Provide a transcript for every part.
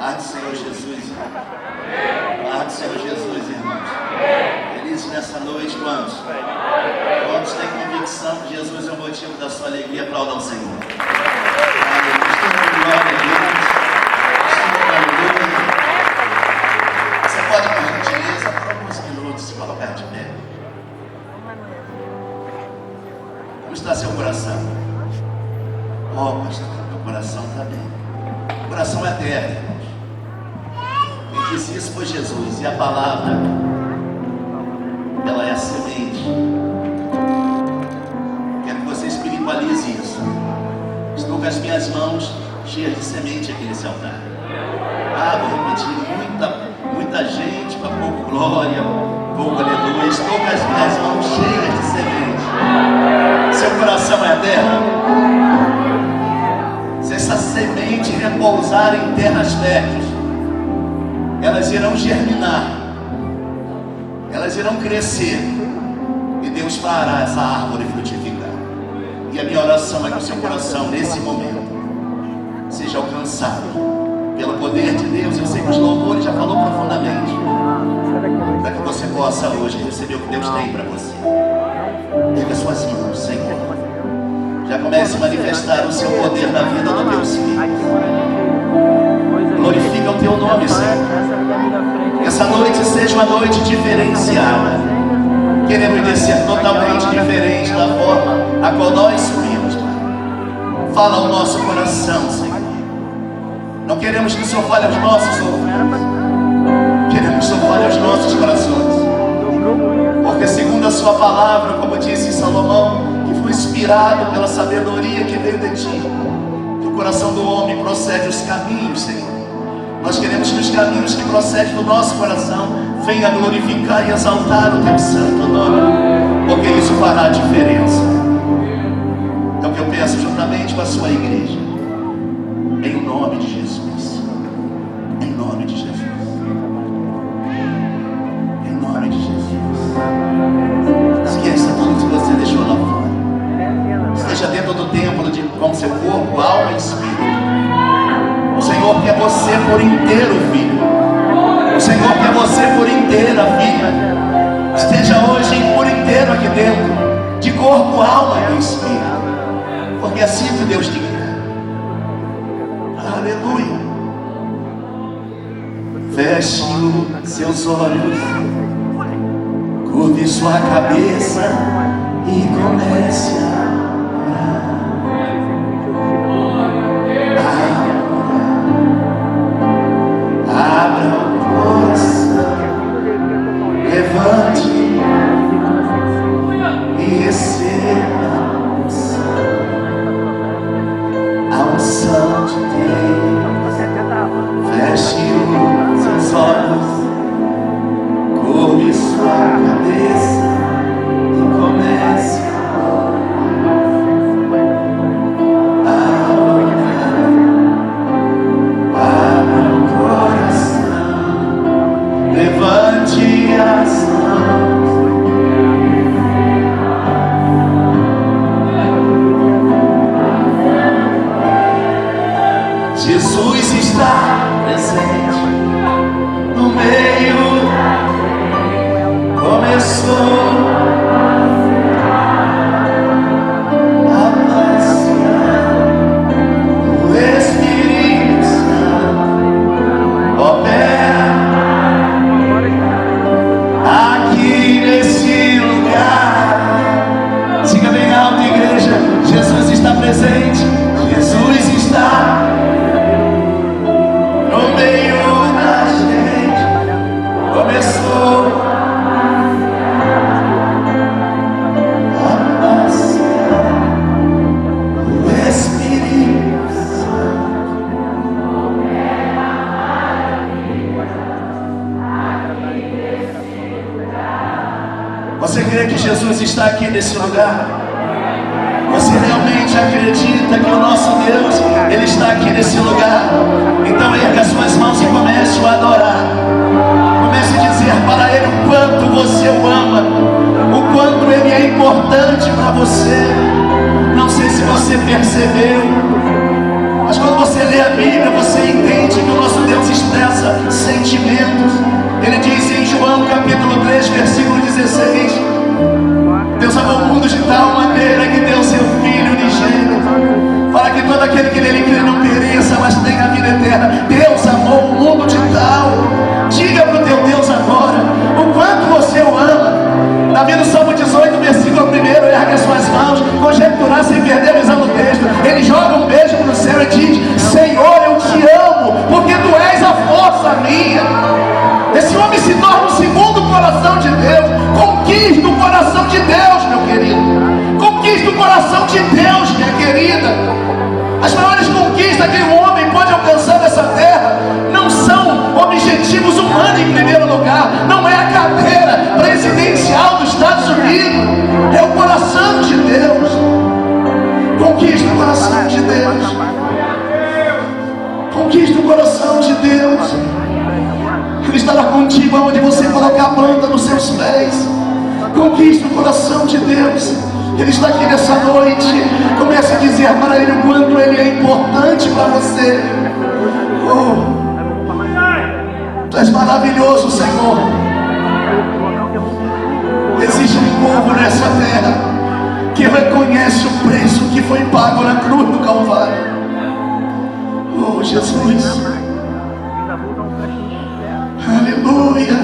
Paz do Senhor Jesus. Paz do Senhor Jesus, irmãos. Felizes nessa noite, quantos? Quantos têm convicção que Jesus é o motivo da sua alegria? Aplaudam o Senhor. Glória a Deus. Você pode, por gentileza, por alguns minutos, se colocar de pé. Como está seu coração? Oh, pastor, meu coração está bem. O coração é terra, irmãos. Quem disse isso foi Jesus. E a palavra, ela é a semente. Quero que você espiritualize isso. Estou com as minhas mãos cheias de semente aqui nesse altar. Vou repetir, muita gente para pouco glória, pouco aleluia. Estou com as minhas mãos cheias de semente. Seu coração é a terra. Se essa semente repousar em terras férteis, elas irão germinar, elas irão crescer, e Deus fará essa árvore frutificar. E a minha oração é que o seu coração, nesse momento, seja alcançado pelo poder de Deus. Eu sei que os louvores já falou profundamente, para que você possa hoje receber o que Deus tem para você. Erga suas mãos, Senhor. Já comece a manifestar o seu poder na vida do Deus Filho. Glorifica o teu nome, Senhor. Que essa noite seja uma noite diferenciada. Queremos descer totalmente diferente da forma a qual nós subimos, Pai. Fala ao nosso coração, Senhor. Não queremos que o Senhor fale aos nossos ouvidos. Queremos que o Senhor fale aos nossos corações. Porque segundo a sua palavra, como disse Salomão, que foi inspirado pela sabedoria que veio de ti, que o coração do homem procede os caminhos, Senhor. Nós queremos que os caminhos que procedem do nosso coração venham a glorificar e exaltar o teu santo nome, porque isso fará a diferença. Então que eu peço juntamente com a sua igreja, em nome de Jesus, em nome de Jesus, em nome de Jesus. Esqueça tudo que você deixou lá fora. Esteja dentro do templo com seu corpo, alma e espírito. O Senhor quer você por inteiro, filho. O Senhor quer você por inteira, filha. Esteja hoje por inteiro aqui dentro, de corpo, alma e espírito, porque é assim que Deus te quer. Aleluia. Feche os seus olhos, curve sua cabeça e comece a orar. Abra o coração, levante e receba a unção de Deus. Feche os seus olhos, curve sua cabeça e comece a orar. Abra o coração, levante as mãos. Jesus está presente no meio. Começou a passear. O Espírito Santo opera aqui nesse lugar. Siga bem alto, igreja. Jesus está presente. Jesus está no meio da gente. Começou a passear. O Espírito Santo. Você crê que Jesus está aqui nesse lugar? Você realmente acredita que o nosso Deus, Ele está aqui nesse lugar? Então erga as suas mãos e comece a adorar. Comece a dizer para Ele o quanto você o ama, o quanto Ele é importante para você. Não sei se você percebeu, mas quando você lê a Bíblia, você entende que o nosso Deus coração de Deus. Conquista o coração de Deus, meu querido. Conquista o coração de Deus, minha querida. As maiores conquistas que um homem pode alcançar nessa terra não são objetivos humanos em primeiro lugar. Não é a cadeira presidencial dos Estados Unidos. É o coração de Deus. Conquista o coração de Deus. Conquista o coração de Deus. Ele estará contigo aonde você colocar a planta nos seus pés. Conquista o coração de Deus. Ele está aqui nessa noite. Comece a dizer para Ele o quanto Ele é importante para você. Oh, Tu és maravilhoso, Senhor. Existe um povo nessa terra que reconhece o preço que foi pago na cruz do Calvário. Oh, Jesus. Aleluia.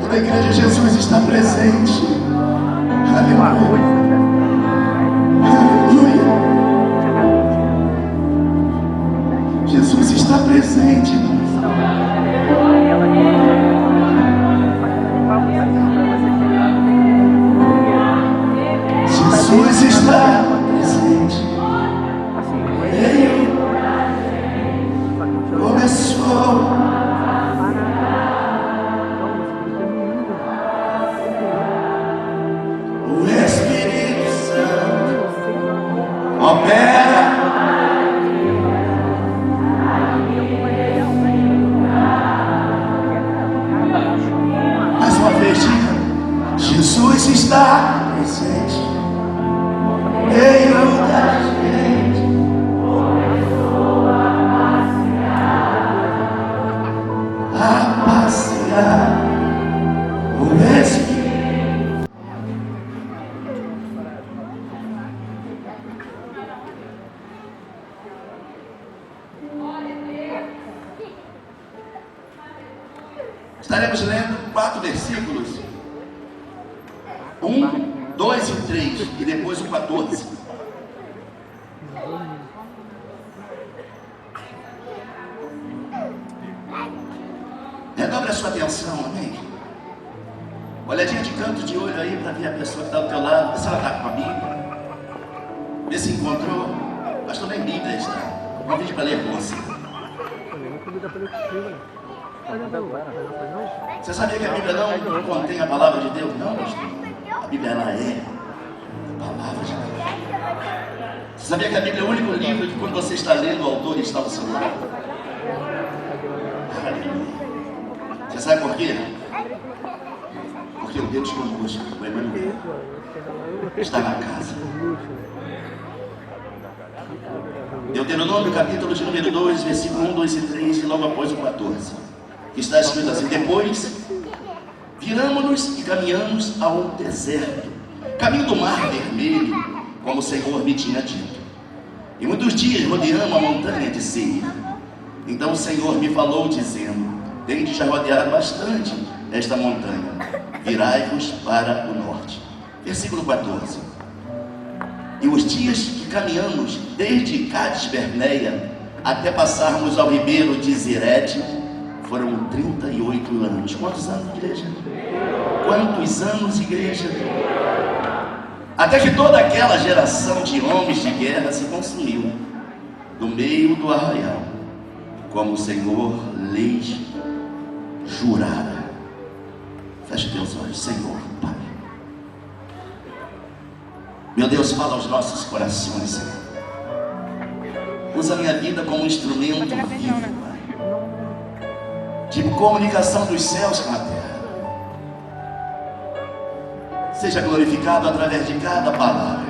Toda a igreja de Jesus está presente. Aleluia. Aleluia. Jesus está presente. Jesus está presente. Ele começou. O Espírito Santo opera. Mais uma vez, diga: Jesus está presente. Meio da gente. A passear. O Espírito. Estaremos lendo 4 versículos, 1, 2 e 3, e depois o 14. Redobre a sua atenção, amém? Olhadinha de canto de olho aí para ver a pessoa que está do teu lado. Vê se ela está com a Bíblia. Vê se encontrou. Pastor, nem Bíblia está. Um vídeo para ler com você. Você sabia que a Bíblia não contém a palavra de Deus? Não, pastor. A Bíblia, ela é a palavra de Deus. Você sabia que a Bíblia é o único livro que quando você está lendo, o autor está ao seu lado? Você sabe por quê? Porque o Deus conosco, o Emmanuel, está na casa. Deuteronômio, capítulo de número 2, versículo 1, 2 e 3, e logo após o 14. Que está escrito assim: depois viramos-nos e caminhamos ao deserto, caminho do mar vermelho, como o Senhor me tinha dito. E muitos dias rodeamos a montanha de Seir. Então o Senhor me falou dizendo: tendes já rodeado bastante esta montanha, virai-vos para o norte. Versículo 14. E os dias que caminhamos desde Cades Berneia até passarmos ao ribeiro de Zerete foram 38 anos. Quantos anos, igreja? Quantos anos, igreja? Até que toda aquela geração de homens de guerra se consumiu no meio do arraial, como o Senhor lhes jurara. Feche teus olhos, Senhor, Pai. Meu Deus, fala aos nossos corações, Senhor. Usa a minha vida como um instrumento vivo, Pai, de comunicação dos céus com a terra. Seja glorificado através de cada palavra.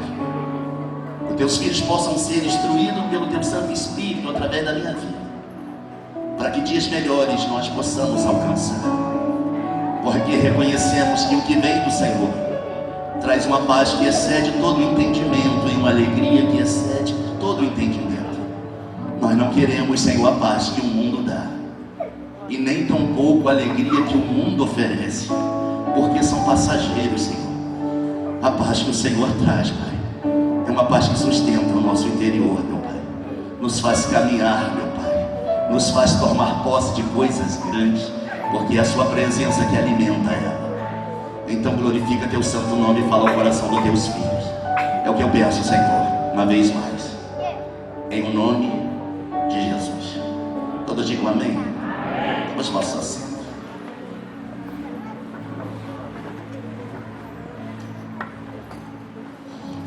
Que teus filhos possam ser instruídos pelo teu Santo Espírito através da minha vida, para que dias melhores nós possamos alcançar. Porque reconhecemos que o que vem do Senhor traz uma paz que excede todo o entendimento e uma alegria que excede todo o entendimento. Nós não queremos, Senhor, a paz que o mundo dá, e nem tampouco a alegria que o mundo oferece, porque são passageiros, Senhor. A paz que o Senhor traz, Pai, é uma paz que sustenta o nosso interior, meu Pai. Nos faz caminhar, meu Pai. Nos faz tomar posse de coisas grandes. porque é a sua presença que alimenta ela. Então glorifica teu santo nome e fala ao coração dos teus filhos. É o que eu peço, Senhor, uma vez mais, em nome de Jesus. Todos digam amém. Vamos nosso assento.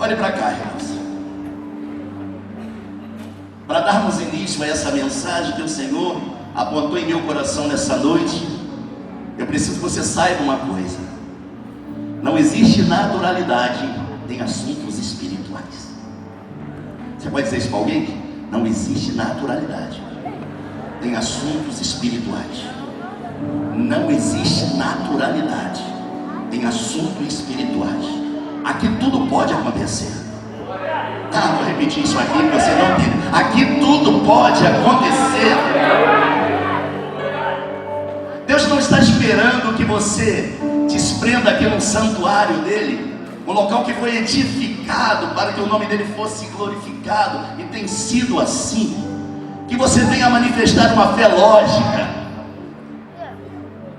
Olhe para cá, irmãos. Para darmos início a essa mensagem que o Senhor apontou em meu coração nessa noite, eu preciso que você saiba uma coisa: não existe naturalidade em assuntos espirituais. Você pode dizer isso para alguém? Não existe naturalidade em assuntos espirituais. Não existe naturalidade em assuntos espirituais. Aqui tudo pode acontecer. Vou repetir isso aqui, você não entende. Aqui tudo pode acontecer. Deus não está esperando que você desprenda aqui no santuário dele, um local que foi edificado para que o nome dele fosse glorificado, e tem sido assim, que você venha manifestar uma fé lógica.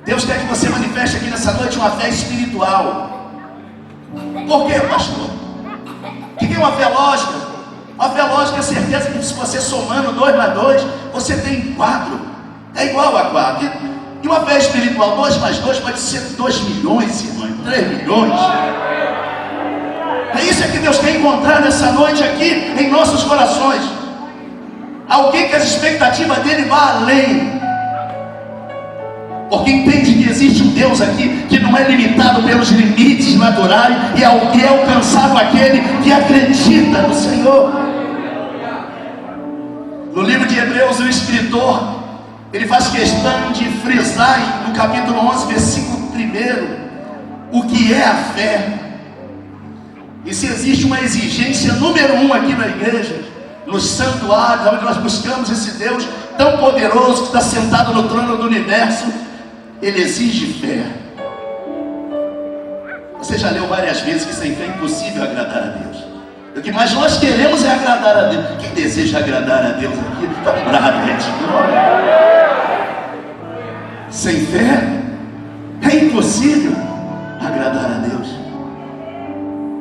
Deus quer que você manifeste aqui nessa noite uma fé espiritual. Por quê, pastor? O que é uma fé lógica? Uma fé lógica é a certeza que se você somando 2 mais 2, você tem 4. É igual a 4. E uma fé espiritual, 2 mais 2 pode ser 2 milhões, irmão, 3 milhões. É isso que Deus quer encontrar nessa noite aqui em nossos corações. Alguém que as expectativas dele vá além. Porque entende que existe um Deus aqui que não é limitado pelos limites naturais, e é alcançado aquele que acredita no Senhor. No livro de Hebreus, o escritor, ele faz questão de frisar no capítulo 11, versículo 1, o que é a fé. E se existe uma exigência número 1 aqui na igreja, nos santuários, onde nós buscamos esse Deus tão poderoso que está sentado no trono do universo, ele exige fé. Você já leu várias vezes que sem fé é impossível agradar a Deus. O que mais nós queremos é agradar a Deus. Quem deseja agradar a Deus aqui, está bravo, gente. Sem fé é impossível agradar a Deus.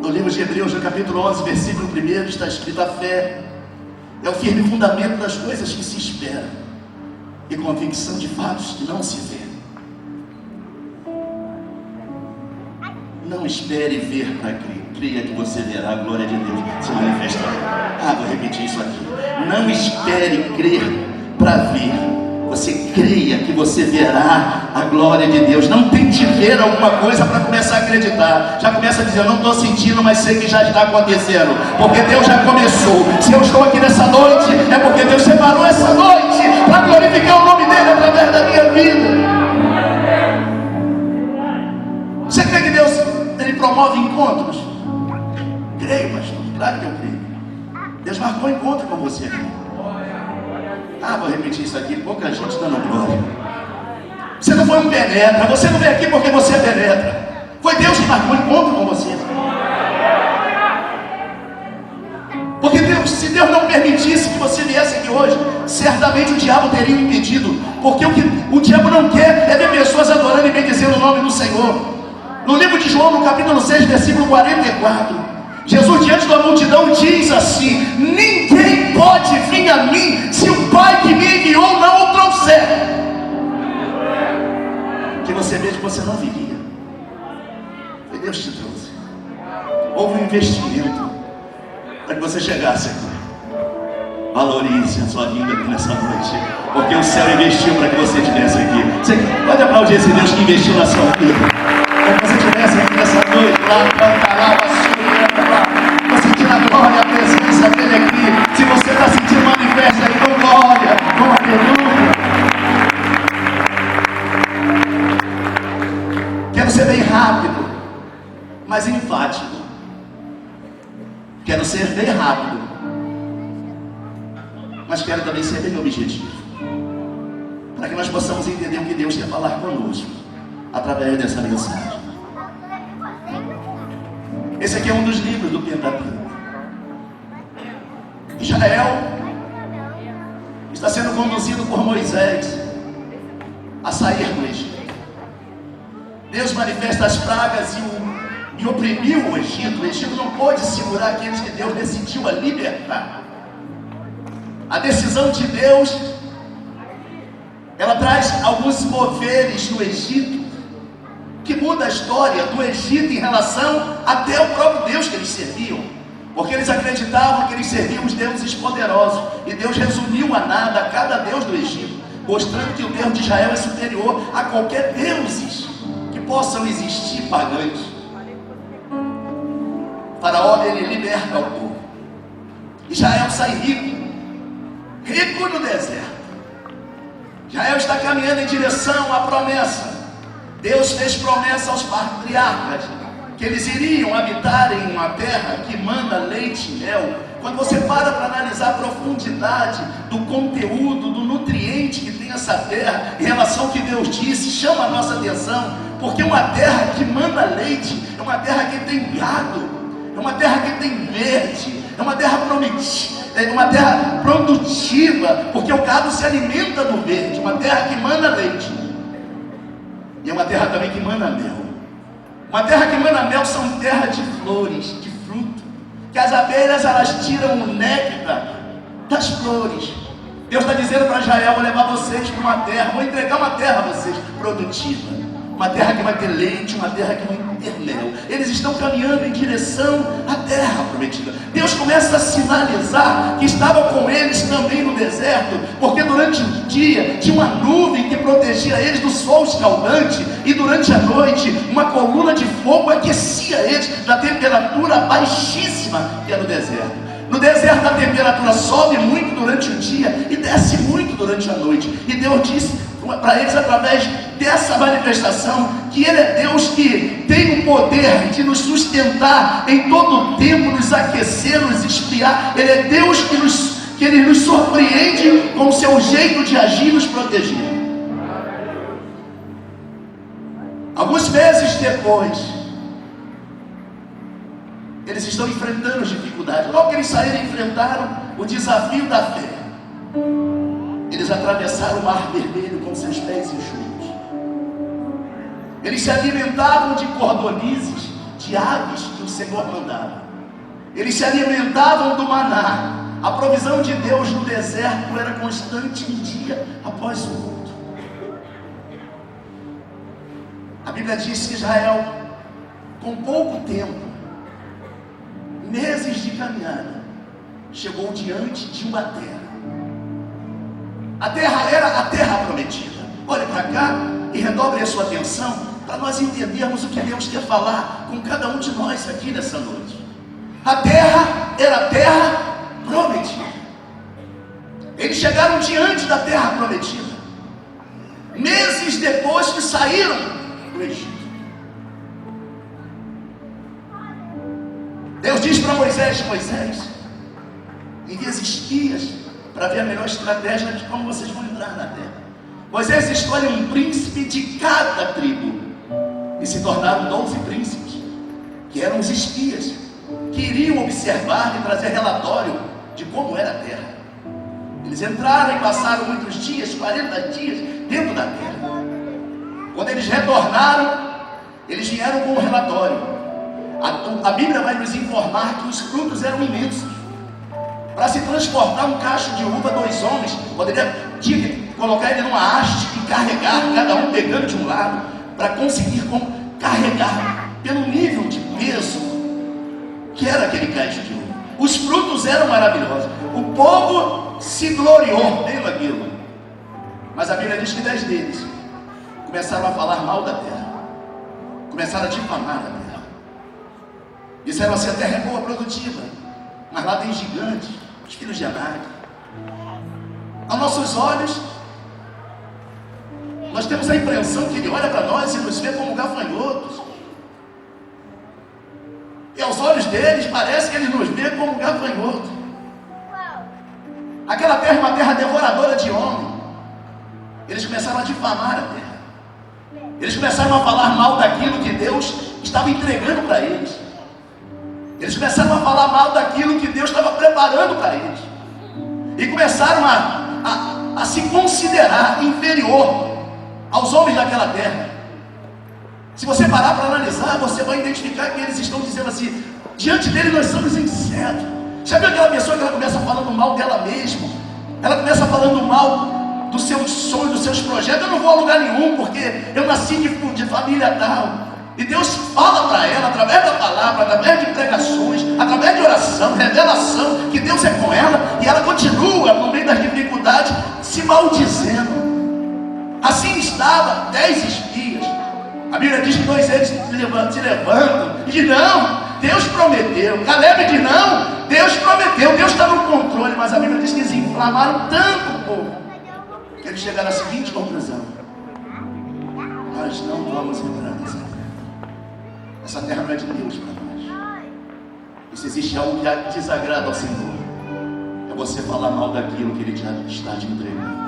No livro de Hebreus, no capítulo 11, versículo 1, está escrito: a fé é o firme fundamento das coisas que se esperam e convicção de fatos que não se vê. Não espere ver para crer. Creia que você verá a glória de Deus se manifestar. Vou repetir isso aqui. Não espere crer para ver. Você creia que você verá a glória de Deus. Não tente ver alguma coisa para começar a acreditar. Já começa a dizer: eu não estou sentindo, mas sei que já está acontecendo, porque Deus já começou. Se eu estou aqui nessa noite, é porque Deus separou essa noite para glorificar o nome dele através da minha vida. Você crê que Deus ele promove encontros? Creio, pastor, claro que eu creio. Deus marcou encontro com você aqui. Vou repetir isso aqui, pouca gente dando glória. Você não foi um penetra, você não veio aqui porque você é penetra. Foi Deus que marcou encontro com você. Porque Deus, se Deus não permitisse que você viesse aqui hoje, certamente o diabo teria impedido. Porque o que o diabo não quer é ver pessoas adorando e bendizendo o nome do Senhor. No livro de João, no capítulo 6, versículo 44, Jesus diante da multidão diz assim: ninguém pode vir a mim se o Pai que me enviou não o trouxer. Que você veja que você não viria. Foi Deus que te trouxe. Houve um investimento para que você chegasse aqui. Valorize a sua vinda aqui nessa noite, porque o céu investiu para que você estivesse aqui. Você pode aplaudir esse Deus que investiu na sua vida. Para que você estivesse aqui nessa noite, você sentir a glória, a presença dele aqui. Se você está sentindo, manifesta aí com glória, com aleluia. Quero ser bem rápido, mas enfático. Quero ser bem rápido, mas quero também ser bem objetivo, para que nós possamos entender o que Deus quer falar conosco através dessa mensagem. Esse aqui é um dos livros do Pentateuco. Israel está sendo conduzido por Moisés a sair do Egito. Deus manifesta as pragas e oprimiu o Egito. O Egito não pôde segurar aqueles que Deus decidiu a libertar. A decisão de Deus, ela traz alguns moveres no Egito, que muda a história do Egito em relação até o próprio Deus que eles serviam. Porque eles acreditavam que eles serviam os deuses poderosos. E Deus resumiu a nada cada deus do Egito, mostrando que o Deus de Israel é superior a qualquer deuses que possam existir pagãos. Faraó, ele liberta o povo. Israel sai rico no deserto. Israel está caminhando em direção à promessa. Deus fez promessa aos patriarcas que eles iriam habitar em uma terra que manda leite e mel. Quando você para analisar a profundidade do conteúdo, do nutriente que tem essa terra, em relação ao que Deus disse, chama a nossa atenção, porque uma terra que manda leite, é uma terra que tem gado, é uma terra que tem verde, é uma terra prometida, é uma terra produtiva, porque o gado se alimenta do verde, uma terra que manda leite, e é uma terra também que manda mel. Uma terra que manda mel são terras de flores, de fruto, que as abelhas elas tiram o néctar das flores. Deus está dizendo para Israel: vou levar vocês para uma terra, vou entregar uma terra a vocês produtiva, uma terra que vai ter leite, uma terra que vai ter mel. Eles estão caminhando em direção à terra prometida. Deus começa a sinalizar que estava com eles também no deserto, porque durante o dia tinha uma nuvem que protegia eles do sol escaldante, e durante a noite uma coluna de fogo aquecia eles da temperatura baixíssima que é no deserto. No deserto a temperatura sobe muito durante o dia e desce muito durante a noite. E Deus disse para eles, através dessa manifestação, que Ele é Deus que tem o poder de nos sustentar em todo o tempo, nos aquecer, nos esfriar. Ele é Deus que Ele nos surpreende com o seu jeito de agir e nos proteger. Alguns meses depois, eles estão enfrentando as dificuldades. Logo que eles saíram, enfrentaram o desafio da fé. Eles atravessaram o mar vermelho com seus pés enxutos. Eles se alimentavam de cordonizes, de aves que o Senhor mandava. Eles se alimentavam do maná. A provisão de Deus no deserto era constante, um dia após o outro. A Bíblia diz que Israel, com pouco tempo, meses de caminhada, chegou diante de uma terra. A terra era a terra prometida. Olhe para cá e redobre a sua atenção para nós entendermos o que Deus quer falar com cada um de nós aqui nessa noite. A terra era a terra prometida. Eles chegaram diante da terra prometida, meses depois que saíram do Egito. Deus diz para Moisés: Moisés, envia espias para ver a melhor estratégia de como vocês vão entrar na terra. Moisés escolhe um príncipe de cada tribo, e se tornaram 12 príncipes, que eram os espias, que iriam observar e trazer relatório de como era a terra. Eles entraram e passaram muitos dias, 40 dias, dentro da terra. Quando eles retornaram, eles vieram com um relatório. A Bíblia vai nos informar que os frutos eram imensos. Para se transportar um cacho de uva, 2 homens tinha que colocar ele numa haste e carregar, cada um pegando de um lado, para conseguir carregar pelo nível de peso que era aquele cacho de uva. Os frutos eram maravilhosos. O povo se gloriou vendo aquilo. Mas a Bíblia diz que 10 deles começaram a falar mal da terra, começaram a difamar a terra. Disseram assim: a terra é boa, produtiva, mas lá tem gigantes, os filhos de Anak. Aos nossos olhos, nós temos a impressão que Ele olha para nós e nos vê como gafanhotos. E aos olhos deles, parece que Ele nos vê como gafanhotos. Aquela terra é uma terra devoradora de homem. Eles começaram a difamar a terra. Eles começaram a falar mal daquilo que Deus estava entregando para eles. Eles começaram a falar mal daquilo que Deus estava preparando para eles. E começaram a se considerar inferior aos homens daquela terra. Se você parar para analisar, você vai identificar que eles estão dizendo assim: diante dele nós somos insetos. Já viu aquela pessoa que ela começa falando mal dela mesma? Ela começa falando mal dos seus sonhos, dos seus projetos. Eu não vou a lugar nenhum, porque eu nasci de família tal. E Deus fala para ela, através da palavra, através de pregações, através de oração, revelação, que Deus é com ela. E ela continua, no meio das dificuldades, se maldizendo. Assim estava 10 espias. A Bíblia diz que 2 deles se levantam e dizem: não, Deus prometeu. Caleb diz: não, Deus prometeu, Deus está no controle. Mas a Bíblia diz que eles inflamaram tanto o povo que eles chegaram à seguinte conclusão: nós não vamos entrar nessa terra. Essa terra não é de Deus para nós. E se existe algo que desagrada ao Senhor, é você falar mal daquilo que Ele já está te entregando.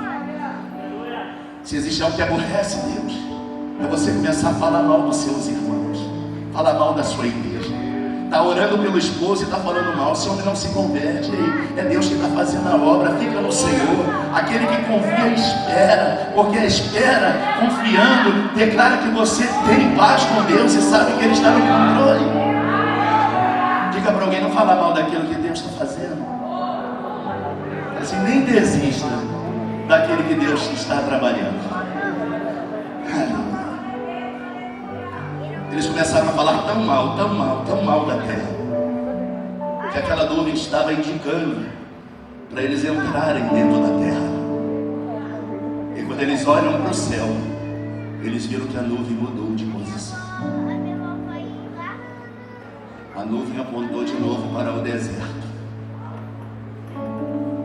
Se existe algo que aborrece Deus, é você começar a falar mal dos seus irmãos, falar mal da sua igreja. Está orando pelo esposo e está falando mal. Esse homem não se converte. É Deus que está fazendo a obra. Fica no Senhor. Aquele que confia espera, porque a espera, confiando, declara que você tem paz com Deus e sabe que Ele está no controle. Diga para alguém: não falar mal daquilo que Deus está fazendo. Assim, nem desista daquele que Deus está trabalhando. Aleluia. Eles começaram a falar tão mal da terra, que aquela nuvem estava indicando para eles entrarem dentro da terra. E quando eles olham para o céu, eles viram que a nuvem mudou de posição. A nuvem apontou de novo para o deserto.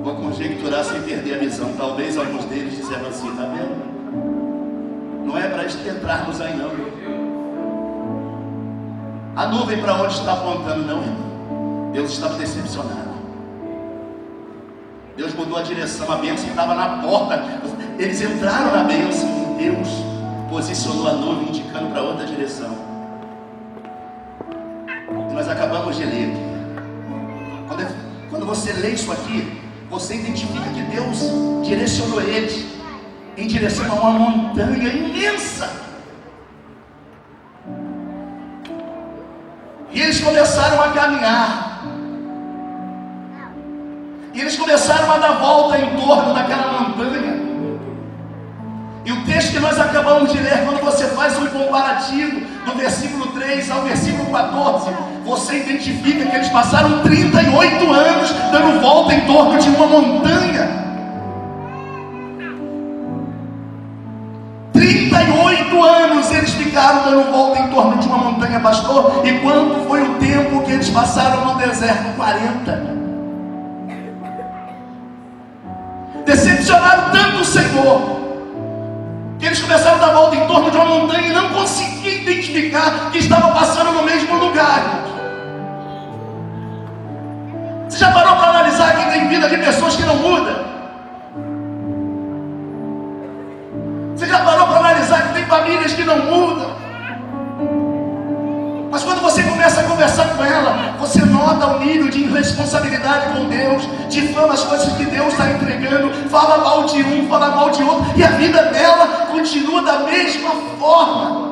Vou conjecturar sem perder a visão. Talvez alguns deles disseram assim: está vendo? Não é para entrarmos aí não. A nuvem para onde está apontando? Não, irmão. Deus estava decepcionado. Deus mudou a direção. A bênção estava na porta. Eles entraram na bênção e Deus posicionou a nuvem indicando para outra direção. E nós acabamos de ler aqui. Quando você lê isso aqui, você identifica que Deus direcionou eles em direção a uma montanha imensa. E eles começaram a caminhar. E eles começaram a dar volta em torno daquela montanha. E o texto que nós acabamos de ler, quando você faz um comparativo do versículo 3 ao versículo 14, você identifica que eles passaram 38 anos dando volta em torno de uma montanha. 38 anos eles ficaram dando volta em torno de uma montanha, pastor. E quanto foi o tempo que eles passaram no deserto? 40. Decepcionaram tanto o Senhor que eles começaram a dar volta em torno de uma montanha e não conseguiam identificar que estava passando no mesmo lugar. Você já parou para analisar que tem vida de pessoas que não mudam? Você já parou para analisar que tem famílias que não mudam? Mas quando você começa a conversar com ela, você nota o nível de irresponsabilidade com Deus, difama as coisas que Deus está entregando, fala mal de um, fala mal de outro, e a vida dela continua da mesma forma.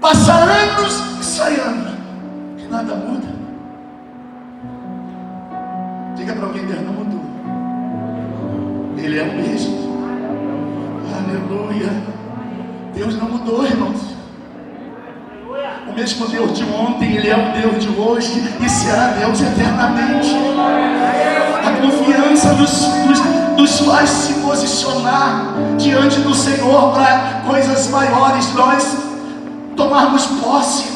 Passa anos e sai anos, e nada muda. Diga para alguém: Deus não mudou. Ele é o mesmo. Aleluia. Deus não mudou, irmãos. O mesmo Deus de ontem, Ele é o Deus de hoje e será Deus eternamente. A confiança nos faz se posicionar diante do Senhor para coisas maiores, nós tomarmos posse.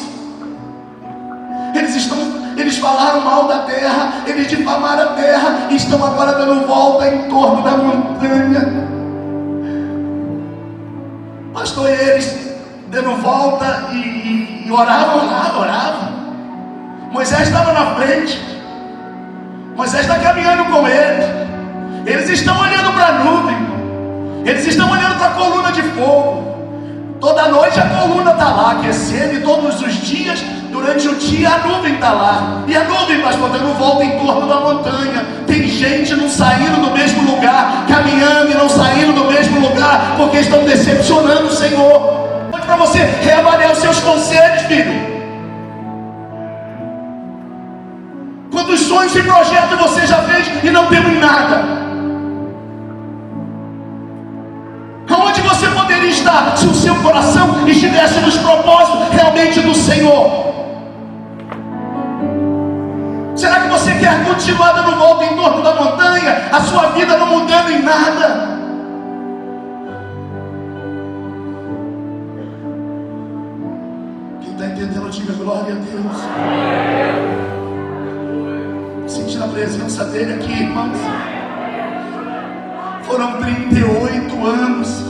Eles falaram mal da terra, eles difamaram a terra e estão agora dando volta em torno da montanha. Pastor, eles dando volta e oravam. Moisés estava na frente. Moisés está caminhando com eles. Eles estão olhando para a nuvem. Eles estão olhando para a coluna de fogo. Toda noite a coluna está lá aquecendo, e todos os dias, durante o dia, a nuvem está lá. E a nuvem, pastor, dando volta em torno da montanha. Tem gente não saindo do mesmo lugar, caminhando e não saindo do mesmo lugar, porque estão decepcionando o Senhor. sonhos e projetos você já fez e não deu em nada? Aonde você poderia estar se o seu coração estivesse nos propósitos realmente do Senhor? Será que você quer continuar dando volta em torno da montanha, a sua vida não mudando em nada? Quem está entendendo, diga glória a Deus. Sentindo a presença dele aqui, irmãos. Foram 38 anos.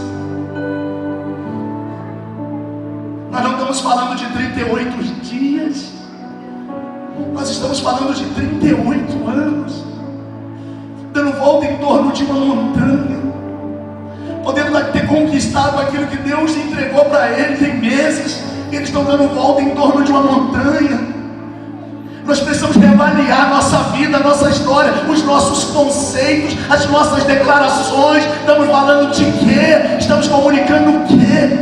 Nós não estamos falando de 38 dias. Nós estamos falando de 38 anos. Dando volta em torno de uma montanha. Podendo ter conquistado aquilo que Deus entregou para eles em meses. Eles estão dando volta em torno de uma montanha. Nós precisamos reavaliar nossa vida, nossa história, os nossos conceitos, as nossas declarações. Estamos falando de quê? Estamos comunicando o quê?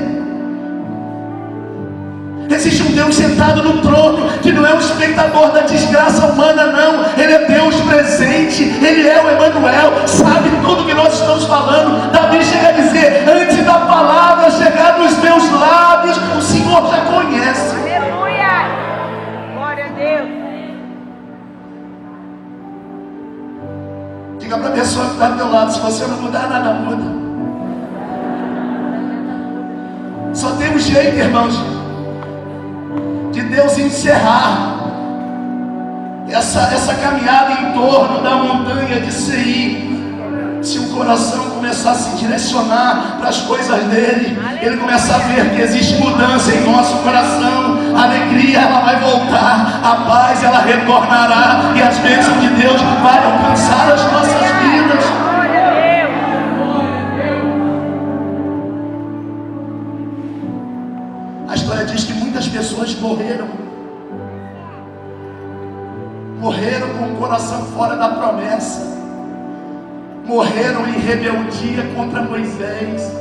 Existe um Deus sentado no trono, que não é um espectador da desgraça humana, não. Ele é Deus presente, Ele é o Emanuel, sabe tudo que nós estamos falando. Davi chega a dizer, antes da palavra chegar nos meus lábios, o Senhor já conhece. Aleluia! Glória a Deus! Diga para a pessoa que está do teu lado, se você não mudar, nada muda. Só tem um jeito, irmãos, de Deus encerrar essa caminhada em torno da montanha de Seir. Se o coração começar a se direcionar para as coisas dele, ele começar a ver que existe mudança em nosso coração, a alegria ela vai voltar, a paz ela retornará, e as bênçãos de Deus vai alcançar as nossas vidas. A história diz que muitas pessoas morreram com o coração fora da promessa, morreram em rebeldia contra Moisés,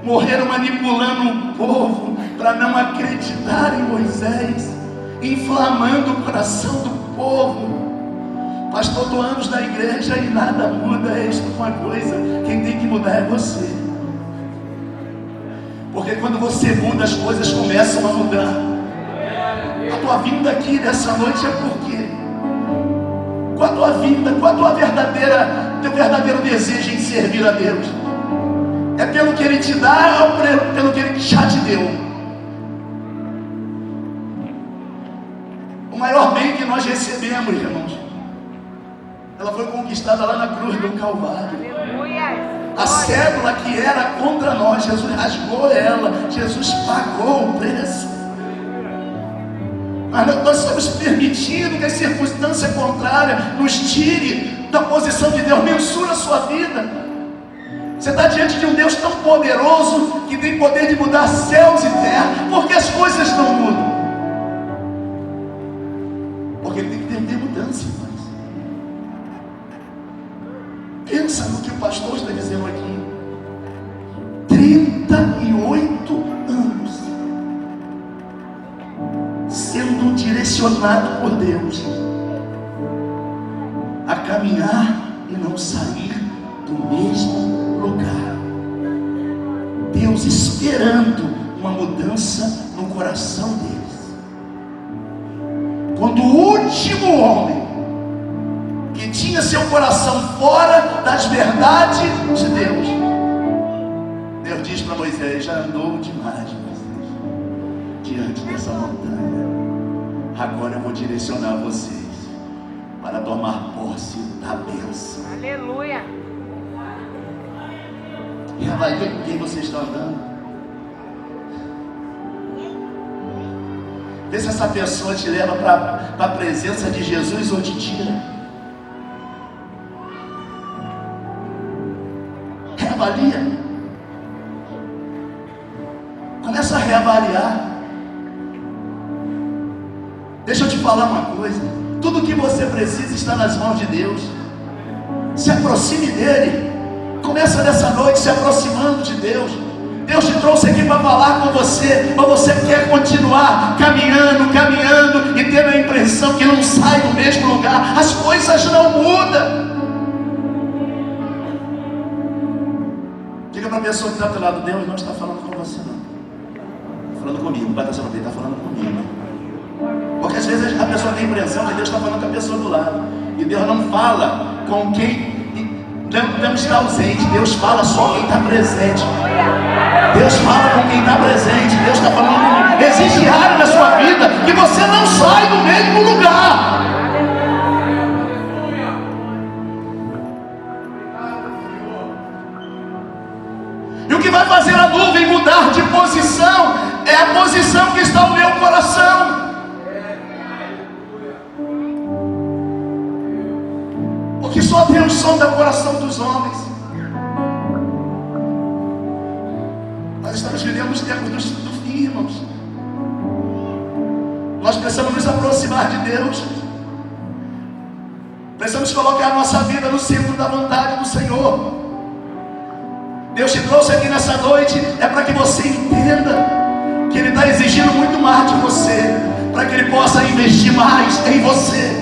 morreram manipulando o povo para não acreditar em Moisés, inflamando o coração do povo. Pastor, tô anos na igreja e nada muda. É isso uma coisa, quem tem que mudar é você. Porque quando você muda, as coisas começam a mudar. A tua vinda aqui nessa noite é por quê? Qual a tua vinda? Qual a tua teu verdadeiro desejo em servir a Deus? É pelo que Ele te dá ou pelo que Ele já te deu? O maior bem que nós recebemos, irmãos, ela foi conquistada lá na cruz do Calvário. A cédula que era contra nós, Jesus rasgou ela, Jesus pagou o preço. Mas nós estamos permitindo que a circunstância contrária nos tire da posição de Deus. Mensura a sua vida. Você está diante de um Deus tão poderoso, que tem poder de mudar céus e terra. Por que as coisas não mudam? Porque tem que ter mudança, irmãos. Pensa no que o pastor está dizendo aqui. 38 anos sendo direcionado por Deus a caminhar e não sair do mesmo lugar. Deus esperando uma mudança no coração deles. Quando o último homem que tinha seu coração fora das verdades de Deus, Deus diz para Moisés, já andou demais, Moisés, diante dessa montanha. Agora eu vou direcionar vocês para tomar posse da bênção. Aleluia. E avalie com quem vocês estão andando. Vê se essa pessoa te leva para a presença de Jesus ou te tira. Reavalia. Começa a reavaliar. Deixa eu te falar uma coisa. Tudo que você precisa está nas mãos de Deus. Se aproxime dele. Começa nessa noite se aproximando de Deus. Deus te trouxe aqui para falar com você, ou você quer continuar caminhando e tendo a impressão que não sai do mesmo lugar? As coisas não mudam. Diga para a pessoa que está do teu lado: Deus não está falando com você, não. Está falando comigo. Bata essa mão, está falando comigo. Porque às vezes a pessoa tem a impressão que Deus está falando com a pessoa do lado, e Deus não fala com quem não está ausente. Deus fala só com quem está presente. Deus fala com quem está presente. Deus está falando comigo. Existe área na sua vida que você não sai do mesmo lugar. E o que vai fazer a nuvem mudar de posição é a posição que está no meu coração. Porque só Deus sonda o coração dos homens. Nós estamos vivendo os tempos do fim, irmãos. Nós precisamos nos aproximar de Deus. Precisamos colocar a nossa vida no centro da vontade do Senhor. Deus te trouxe aqui nessa noite é para que você entenda que Ele está exigindo muito mais de você, para que Ele possa investir mais em você.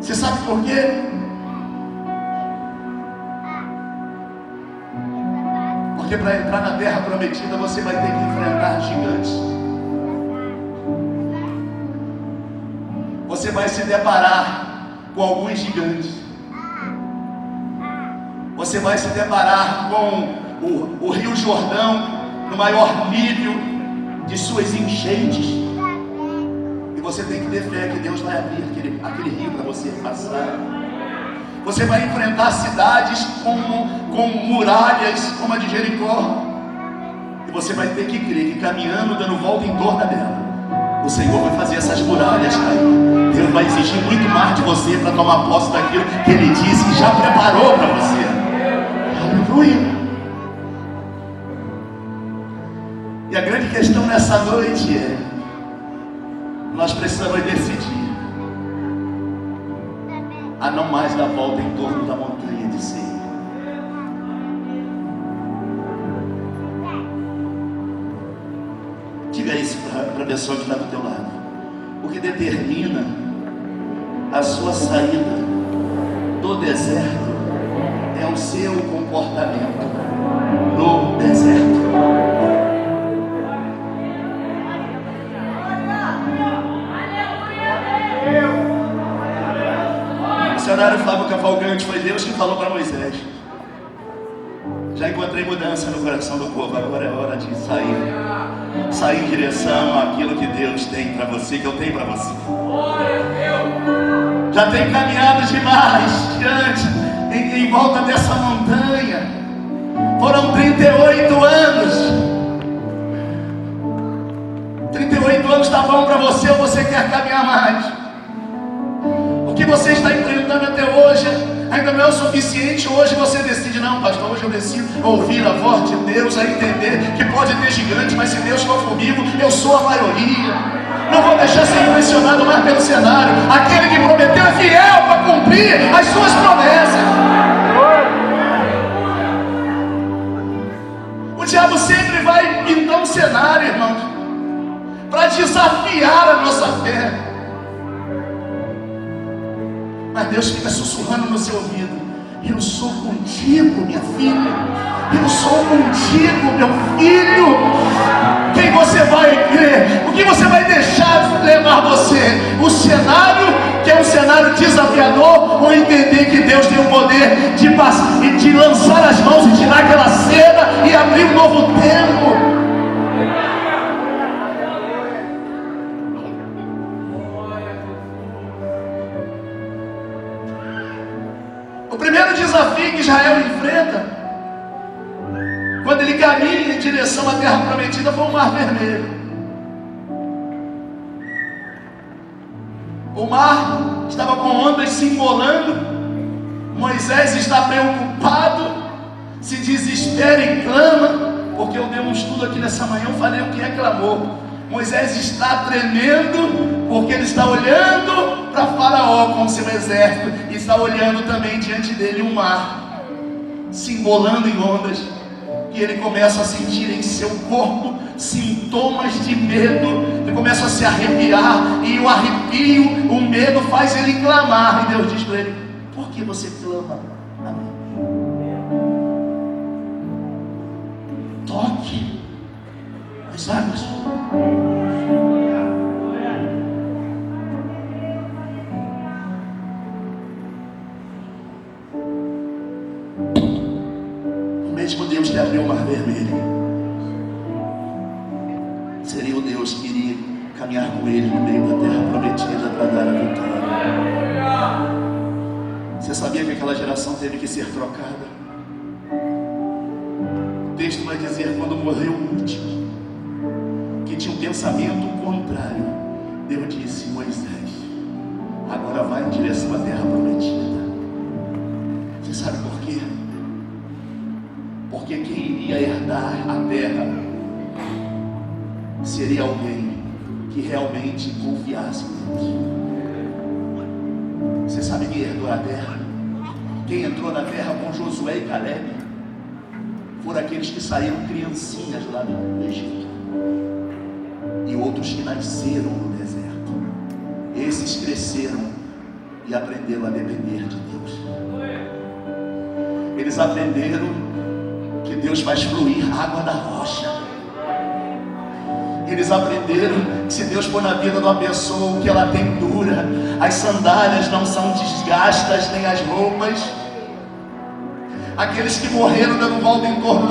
Você sabe por quê? Porque para entrar na terra prometida você vai ter que enfrentar gigantes. Você vai se deparar com alguns gigantes. Você vai se deparar com o Rio Jordão no maior nível de suas enchentes. E você tem que ter fé que Deus vai abrir aquele rio para você passar. Você vai enfrentar cidades com muralhas como a de Jericó. E você vai ter que crer que caminhando, dando volta em torno dela, o Senhor vai fazer essas muralhas cair. Deus vai exigir muito mais de você para tomar posse daquilo que Ele disse que já preparou para você. Aleluia. E a grande questão nessa noite é: nós precisamos decidir a não mais dar volta em torno da montanha de Seir. Diga isso para a pessoa que está do teu lado. O que determina a sua saída do deserto é o seu comportamento no deserto. O missionário Flávio Cavalcante, foi Deus que falou para Moisés: já encontrei mudança no coração do povo, agora é hora de sair em direção àquilo que Deus tem para você, que eu tenho para você. Já tem caminhado demais diante, em volta dessa montanha. Foram 38 anos. 38 anos está bom para você, ou você quer caminhar mais? O que você está enfrentando até hoje ainda não é o suficiente. Hoje você decide: não, pastor, hoje eu decido ouvir a voz de Deus, a entender que pode ter gigante, mas se Deus for comigo, eu sou a maioria. Não vou deixar ser impressionado mais pelo cenário. Aquele que prometeu é fiel para cumprir as suas promessas. O diabo sempre vai pintar um cenário, irmãos, para desafiar a nossa fé. Mas Deus fica sussurrando no seu ouvido: eu sou contigo, minha filha. Eu sou contigo, meu filho. Quem você vai crer? O que você vai deixar levar você? O cenário, que é um cenário desafiador, ou entender que Deus tem o poder de lançar as mãos e tirar aquela cena e abrir um novo tempo? O primeiro desafio que Israel enfrenta, quando ele caminha em direção à terra prometida, foi o Mar Vermelho. O mar estava com ondas se embolando. Moisés está preocupado, se desespera e clama, porque eu dei um estudo aqui nessa manhã, eu falei o que é clamor. Moisés está tremendo, porque ele está olhando para Faraó com seu exército, e está olhando também diante dele um mar. se embolando em ondas, e ele começa a sentir em seu corpo sintomas de medo. Ele começa a se arrepiar, e o arrepio, o medo faz ele clamar, e Deus diz para ele: por que você clama a mim? Toque as águas. O mesmo Deus que abriu o mar vermelho seria o Deus que iria caminhar com ele no meio da terra prometida para dar a vitória. Você sabia que aquela geração teve que ser trocada? O texto vai dizer: quando morreu o último, que tinha um pensamento contrário, Deus disse: Moisés, agora vai em direção à terra prometida. Você sabe por quê? Porque quem iria herdar a terra seria alguém que realmente confiasse em Deus. Você sabe quem herdou a terra? Quem entrou na terra com Josué e Caleb foram aqueles que saíram criancinhas lá do Egito, e outros que nasceram no deserto. Esses cresceram e aprenderam a depender de Deus. Eles aprenderam que Deus faz fluir água da rocha. Eles aprenderam que se Deus pôr na vida de uma pessoa, o que ela tem dura. As sandálias não são desgastas, nem as roupas. Aqueles que morreram dando volta em torno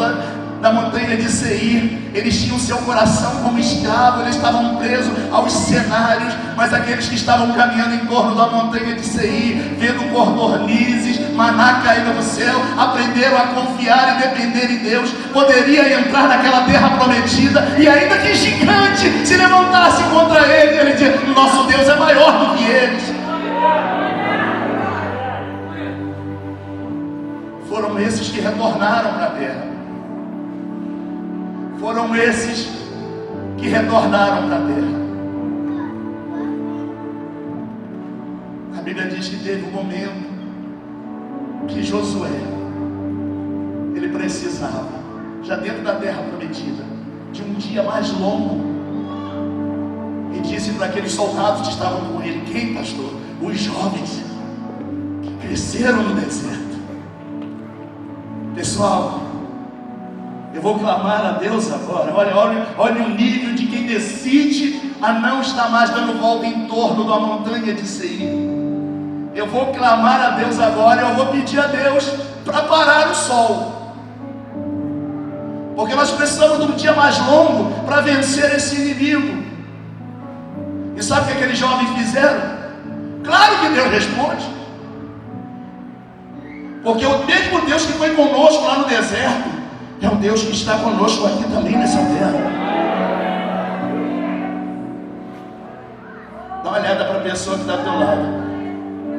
da montanha de Seir, eles tinham seu coração como escravo, eles estavam presos aos cenários. Mas aqueles que estavam caminhando em torno da montanha de Seir, vendo cordornizes, maná caindo do céu, aprenderam a confiar e depender em Deus. Poderia entrar naquela terra prometida, e ainda que gigante se levantasse contra ele, ele dizia: nosso Deus é maior do que eles. Foram esses que retornaram para a terra. Foram esses que retornaram para a terra. A Bíblia diz que teve um momento que Josué, ele precisava, já dentro da terra prometida, de um dia mais longo, e disse para aqueles soldados que estavam com ele: quem, pastor? Os jovens que cresceram no deserto. Pessoal, eu vou clamar a Deus agora. Olha o nível de quem decide a não estar mais dando volta em torno da montanha de Seir. Eu vou clamar a Deus agora. Eu vou pedir a Deus para parar o sol, porque nós precisamos de um dia mais longo para vencer esse inimigo. E sabe o que aqueles jovens fizeram? Claro que Deus responde, porque o mesmo Deus que foi conosco lá no deserto é o Deus que está conosco aqui também nessa terra. Dá uma olhada para a pessoa que está ao teu lado.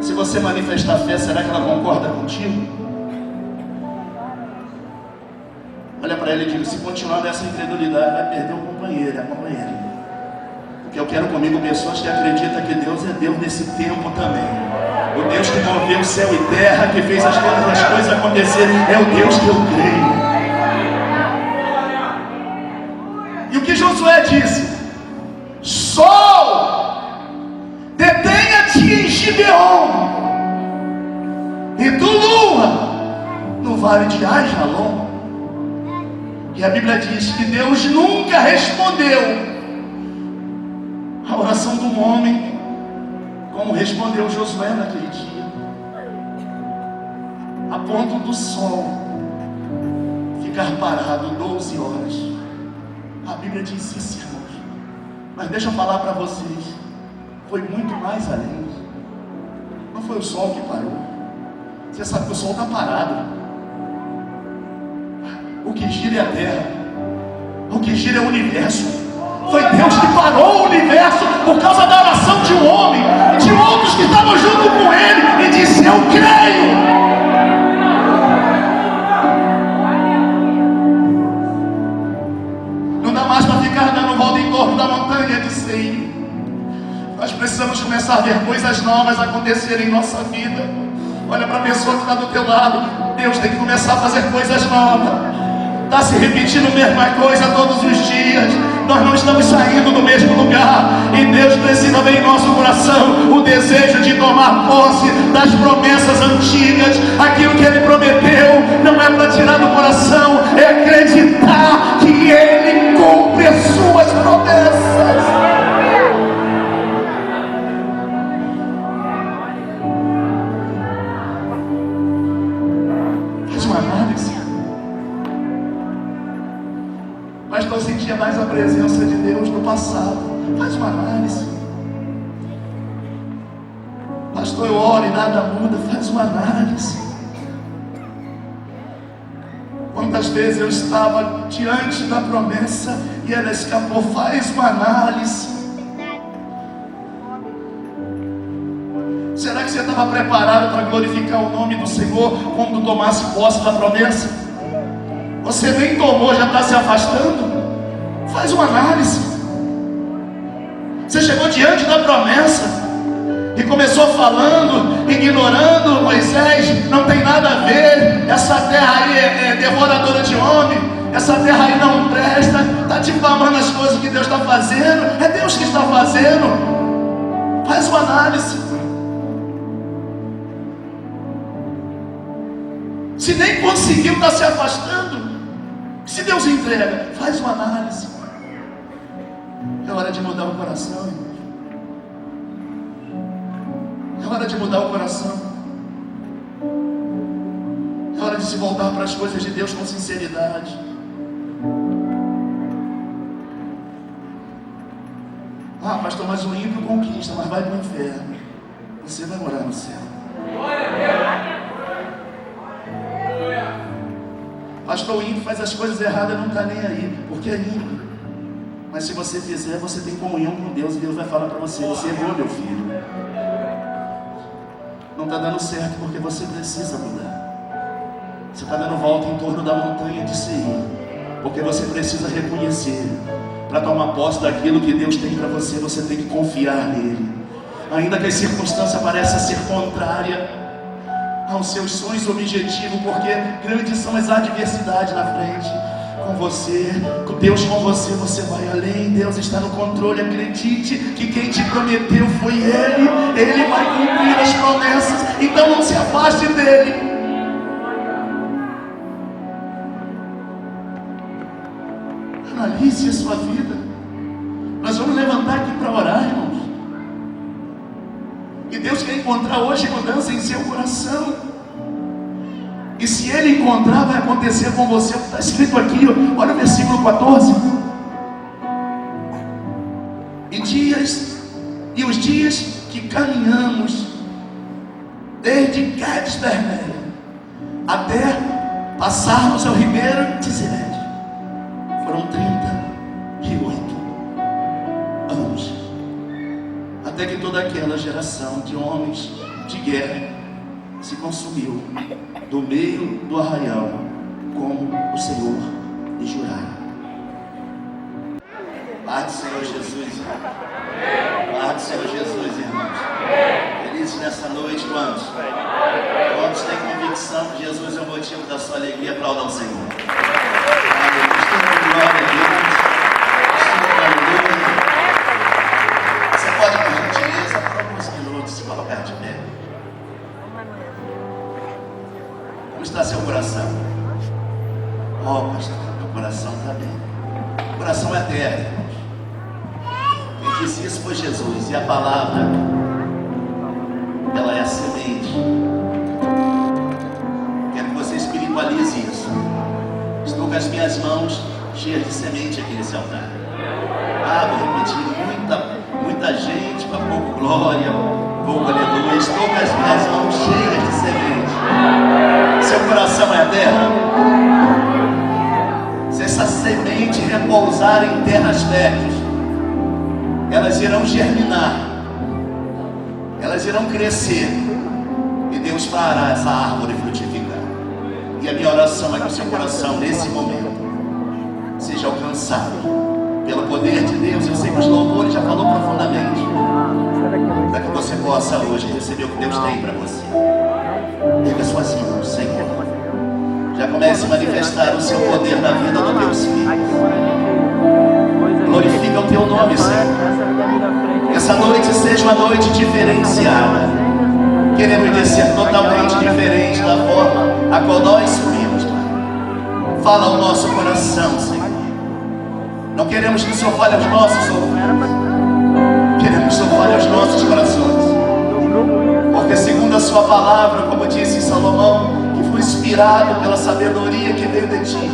Se você manifestar fé, será que ela concorda contigo? Olha para ele e diga: se continuar nessa incredulidade, vai perder um companheiro, a companheira. Porque eu quero comigo pessoas que acreditam que Deus é Deus nesse tempo também. O Deus que moveu o céu e terra, que fez todas as coisas acontecerem, é o Deus que eu creio. E o que Josué disse? Sol, detenha-te em Gibeon, e tu, lua, no vale de Ajalon. E a Bíblia diz que Deus nunca respondeu a oração de um homem como respondeu Josué naquele dia, a ponto do sol ficar parado 12 horas. A Bíblia diz isso, irmãos. Mas deixa eu falar para vocês, foi muito mais além. Não foi o sol que parou. Você sabe que o sol está parado. O que gira é a terra, o que gira é o universo. Foi Deus que parou o universo por causa da oração de um homem, de outros que estavam junto com ele, e disse: eu creio. Não dá mais para ficar dando volta em torno da montanha de Seir. Nós precisamos começar a ver coisas novas acontecerem em nossa vida. Olha para a pessoa que está do teu lado. Deus tem que começar a fazer coisas novas. Está se repetindo a mesma coisa todos os dias. Nós não estamos saindo do mesmo lugar. E Deus precisa ver em nosso coração o desejo de tomar posse das promessas antigas. Aquilo que Ele prometeu não é para tirar do coração, é acreditar que Ele cumpre as suas promessas. Faz uma análise. Pastor, eu sentia mais a presença de Deus no passado. Faz uma análise. Pastor, eu oro e nada muda. Faz uma análise. Quantas vezes eu estava diante da promessa e ela escapou? Faz uma análise. Será que você estava preparado para glorificar o nome do Senhor quando tomasse posse da promessa? Você nem tomou, já está se afastando? Faz uma análise. Você chegou diante da promessa e começou falando, ignorando Moisés. Não tem nada a ver. Essa terra aí é devoradora de homem. Essa terra aí não presta. Está difamando as coisas que Deus está fazendo. É Deus que está fazendo. Faz uma análise. Se nem conseguiu, está se afastando. Se Deus entrega, faz uma análise. É hora de mudar o coração, irmão. É hora de mudar o coração. É hora de se voltar para as coisas de Deus com sinceridade. Ah, pastor, mas o ímpio conquista, mas vai para o inferno. Você vai morar no céu. Pastor, o ímpio faz as coisas erradas e não está nem aí, porque é ímpio. Mas se você fizer, você tem comunhão com Deus, e Deus vai falar para você: você errou, meu filho. Não está dando certo porque você precisa mudar. Você está dando volta em torno da montanha de Seir, porque você precisa reconhecer. Para tomar posse daquilo que Deus tem para você, você tem que confiar nele. Ainda que as circunstâncias pareçam ser contrárias aos seus sonhos e objetivos, porque grandes são as adversidades na frente. Com você, com Deus com você, você vai além. Deus está no controle. Acredite que quem te prometeu foi Ele. Ele vai cumprir as promessas. Então não se afaste dele. Analise a sua vida. Nós vamos levantar aqui para orar, irmãos. E Deus quer encontrar hoje mudança em seu coração. E se Ele encontrar, vai acontecer com você. Está escrito aqui, olha o versículo 14. E os dias que caminhamos desde Cades Barneia até passarmos ao ribeiro de Zerede, foram 38 anos, até que toda aquela geração de homens de guerra se consumiu do meio do arraial, como o Senhor lhe jurara. Paz do Senhor Jesus, paz do Senhor Jesus, irmãos. Felizes nessa noite, quantos? Quantos têm convicção que Jesus é o motivo da sua alegria? Aplaudam o Senhor. Glória a Deus. Você pode, por gentileza, por alguns minutos, se colocar de pé. Como está seu coração? Oh, pastor, meu coração está bem. O coração é terra, irmãos. Quem disse isso foi Jesus. E a palavra, ela é a semente. Quero que você espiritualize isso. Estou com as minhas mãos cheias de semente aqui nesse altar. Ah, vou repetir. Muita gente para pouco glória, pouco aleluia. Estou com as minhas mãos cheias de semente. Seu coração é a terra. Se essa semente repousar em terras férteis, elas irão germinar, elas irão crescer, e Deus fará essa árvore frutificar. E a minha oração é que o seu coração, nesse momento, seja alcançado pelo poder de Deus. Eu sei que os louvores já falou profundamente. para que você possa hoje receber o que Deus tem para você. Erga suas mãos, Senhor. Já comece a manifestar o seu poder na vida dos teus filhos. Glorifica o teu nome, Senhor. Que essa noite seja uma noite diferenciada. Queremos descer totalmente diferente da forma a qual nós subimos, Pai. Fala ao nosso coração, Senhor. Não queremos que o Senhor fale aos nossos ouvidos. Queremos que o Senhor fale aos nossos corações. Porque segundo a sua palavra, como disse Salomão, que foi inspirado pela sabedoria que veio de ti,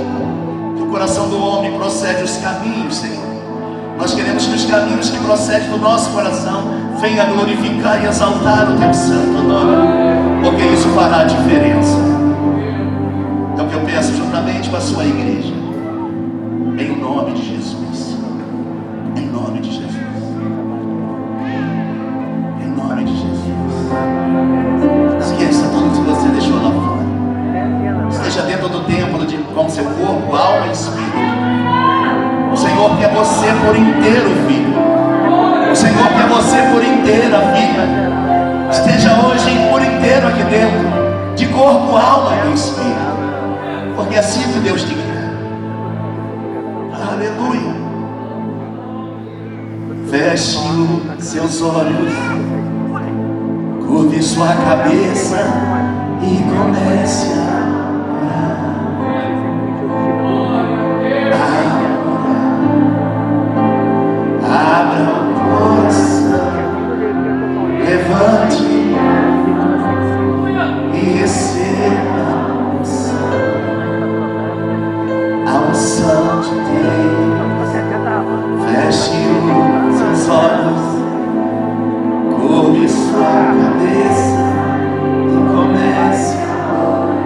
que o coração do homem procede os caminhos, Senhor. Nós queremos que os caminhos que procedem do nosso coração venham a glorificar e exaltar o teu santo nome, porque isso fará a diferença. Então que eu peço juntamente com a sua igreja, em nome de Jesus, em nome de Jesus, em nome de Jesus. Esqueça tudo que você deixou lá fora. Esteja dentro do templo com seu corpo, alma e espírito. O Senhor quer você por inteiro, filho. O Senhor quer você por inteira, filha. Esteja hoje por inteiro aqui dentro, de corpo, alma e espírito, porque é assim que Deus te quer. Aleluia. Feche os seus olhos, curve sua cabeça e comece a levante e receba a unção de Deus. Feche os seus olhos, curve sua cabeça e comece a orar.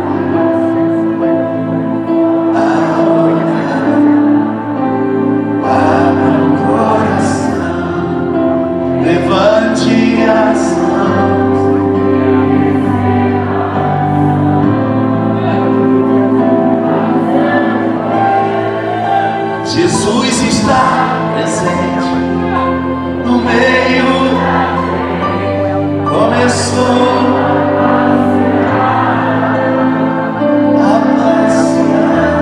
Abra o coração, levante as mãos. Jesus está presente no meio. Começou a passear.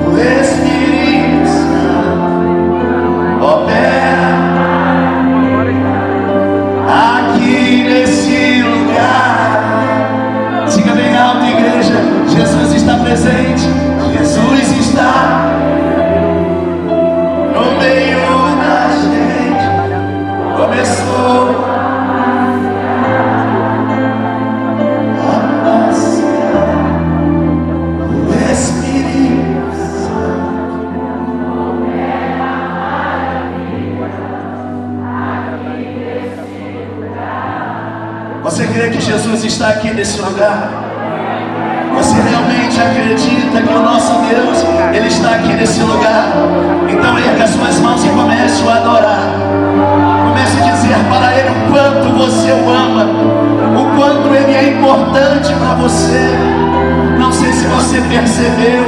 O Espírito Santo opera aqui nesse lugar. Diga bem alto, igreja. Jesus está presente. Jesus está no meio da gente. Começou a passear. O Espírito Santo. Você crê que Jesus está aqui nesse lugar? Você realmente acredita que o nosso Deus, Ele está aqui nesse lugar? Então erga as suas mãos e comece a adorar. Comece a dizer para Ele o quanto você o ama, o quanto Ele é importante para você. Não sei se você percebeu,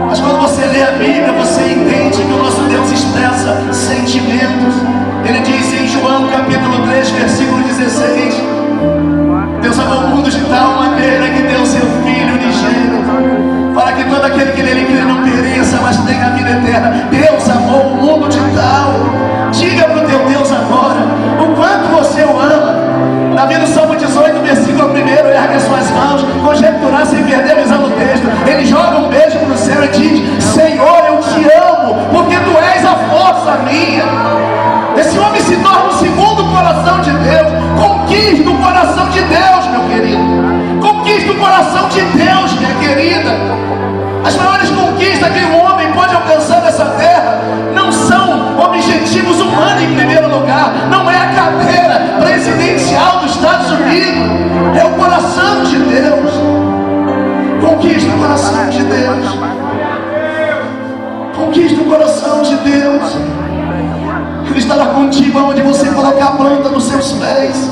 mas quando você lê a Bíblia, você entende que o nosso Deus expressa sentimentos. Ele diz em João capítulo 3, versículo 16: Deus amou o mundo de tal maneira que deu seu Filho unigênito, para que todo aquele que nele crê não pereça, mas tenha a vida eterna. Deus amou o mundo de tal. Diga para o teu Deus agora o quanto você o ama. Davi no Salmo 18, versículo 1, ergue as suas mãos, conjecturar sem perder visão do texto. Ele joga um beijo para o céu e diz: Senhor, eu te amo, porque tu és a força minha. Esse homem se torna o segundo coração de Deus. Conquista o coração de Deus, meu querido. Conquista o coração de Deus, minha querida. As maiores conquistas que um homem pode alcançar nessa terra não são objetivos humanos em primeiro lugar. Não é a cadeira presidencial dos Estados Unidos. É o coração de Deus. Conquista o coração de Deus. Conquista o coração de Deus. Ele estará contigo aonde você colocar a planta dos seus pés.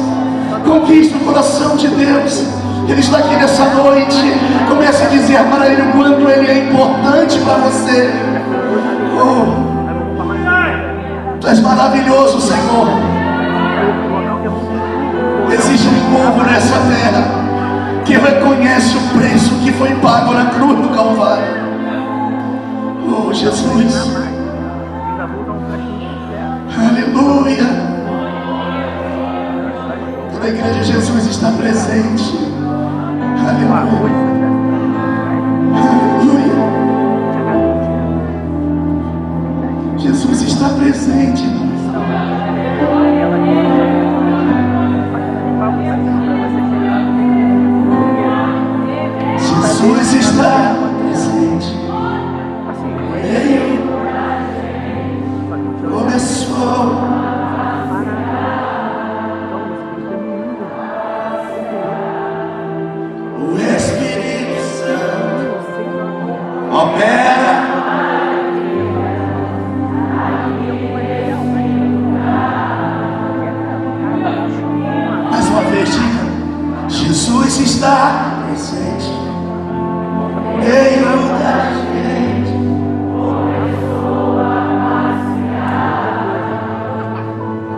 Conquista o coração de Deus. Ele está aqui nessa noite. Comece a dizer para Ele o quanto Ele é importante para você. Oh, Tu és maravilhoso, Senhor. Existe um povo nessa terra que reconhece o preço que foi pago na cruz do Calvário. Oh, Jesus. Aleluia. Toda a igreja de Jesus está presente. Aleluia. Aleluia. Jesus está presente. Jesus está presente. Ele começou. O Espírito Santo opera. Mais uma vez, diga: Jesus está presente. Meio da gente,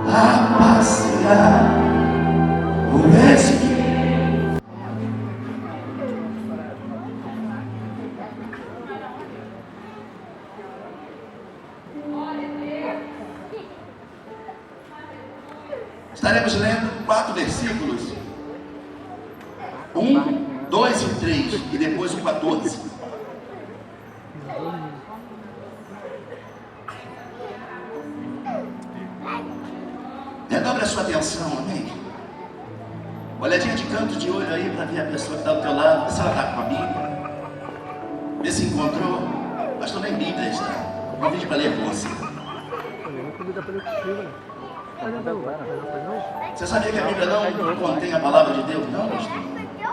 a passear o Espírito. Estaremos lendo 4 versículos, 1, 2 e 3, e depois o 14. Redobre a sua atenção, amém? Olhadinha de canto de olho aí para ver a pessoa que está do teu lado. Vê se ela está com a Bíblia. Vê se encontrou. Pastor, nem Bíblia está. Um vídeo para ler com você. Você sabia que a Bíblia não contém a palavra de Deus? Não, pastor.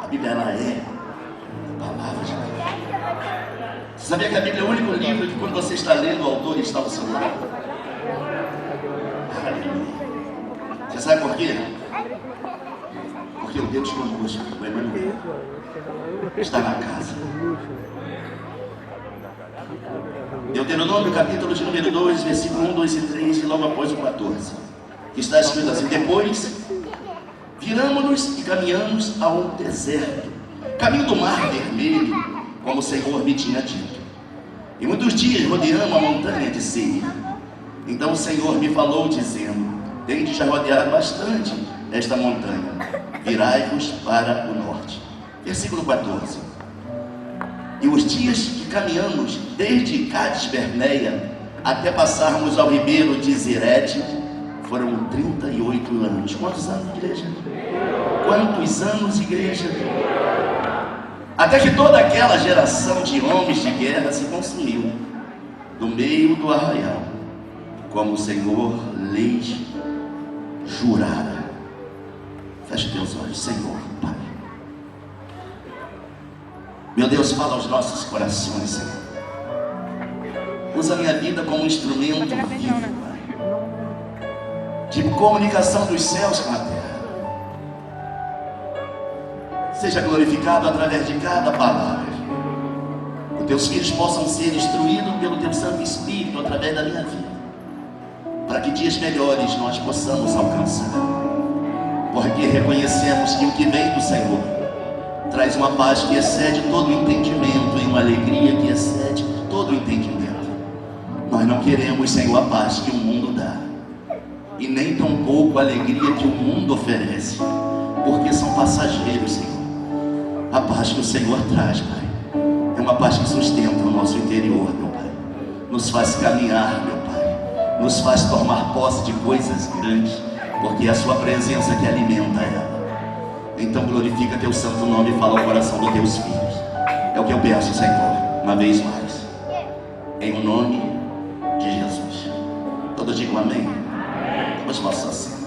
A Bíblia, ela é a palavra de Deus. Você sabia que a Bíblia é o único livro que, quando você está lendo, o autor está ao seu lado? Você sabe por quê? Porque o Deus conosco, o Emmanuel, está na casa. Deuteronômio, capítulo de número 2, versículo 1, 2 e 3, e logo após o 14, que está escrito assim: depois viramos-nos e caminhamos ao deserto, caminho do mar vermelho, como o Senhor me tinha dito. E muitos dias rodeamos a montanha de Seir. Então o Senhor me falou, dizendo: tendes já rodeado bastante esta montanha, virai-vos para o norte. Versículo 14. E os dias que caminhamos desde Cades Berneia até passarmos ao ribeiro de Zerete foram 38 anos. Quantos anos, igreja? Quantos anos, igreja? Até que toda aquela geração de homens de guerra se consumiu no meio do arraial, como o Senhor lhes jurara. Feche teus olhos, Senhor, Pai. Meu Deus, fala aos nossos corações, Senhor. Usa a minha vida como um instrumento vivo, Pai, de comunicação dos céus com a terra. Seja glorificado através de cada palavra. Que teus filhos possam ser instruídos pelo teu Santo Espírito através da minha vida, para que dias melhores nós possamos alcançar. Porque reconhecemos que o que vem do Senhor traz uma paz que excede todo o entendimento e uma alegria que excede todo o entendimento. Nós não queremos, Senhor, a paz que o mundo dá, e nem tampouco a alegria que o mundo oferece, porque são passageiros, Senhor. A paz que o Senhor traz, Pai, é uma paz que sustenta o nosso interior, meu Pai. Nos faz caminhar, meu Pai. Nos faz tomar posse de coisas grandes, porque é a sua presença que alimenta ela. Então glorifica teu santo nome e fala ao coração dos teus filhos. É o que eu peço, Senhor, uma vez mais, em o nome de Jesus. Todos digam amém. Vamos nosso assento.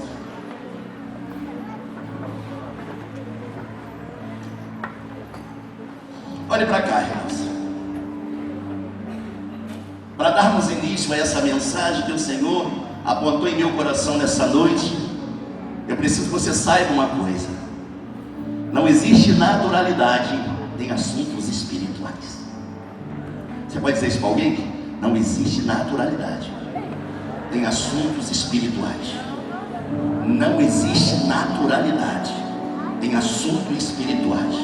Olhe para cá, irmãos. Para darmos início a essa mensagem que o Senhor apontou em meu coração nessa noite, eu preciso que você saiba uma coisa: não existe naturalidade em assuntos espirituais. Você pode dizer isso para alguém? Não existe naturalidade em assuntos espirituais. Não existe naturalidade em assuntos espirituais.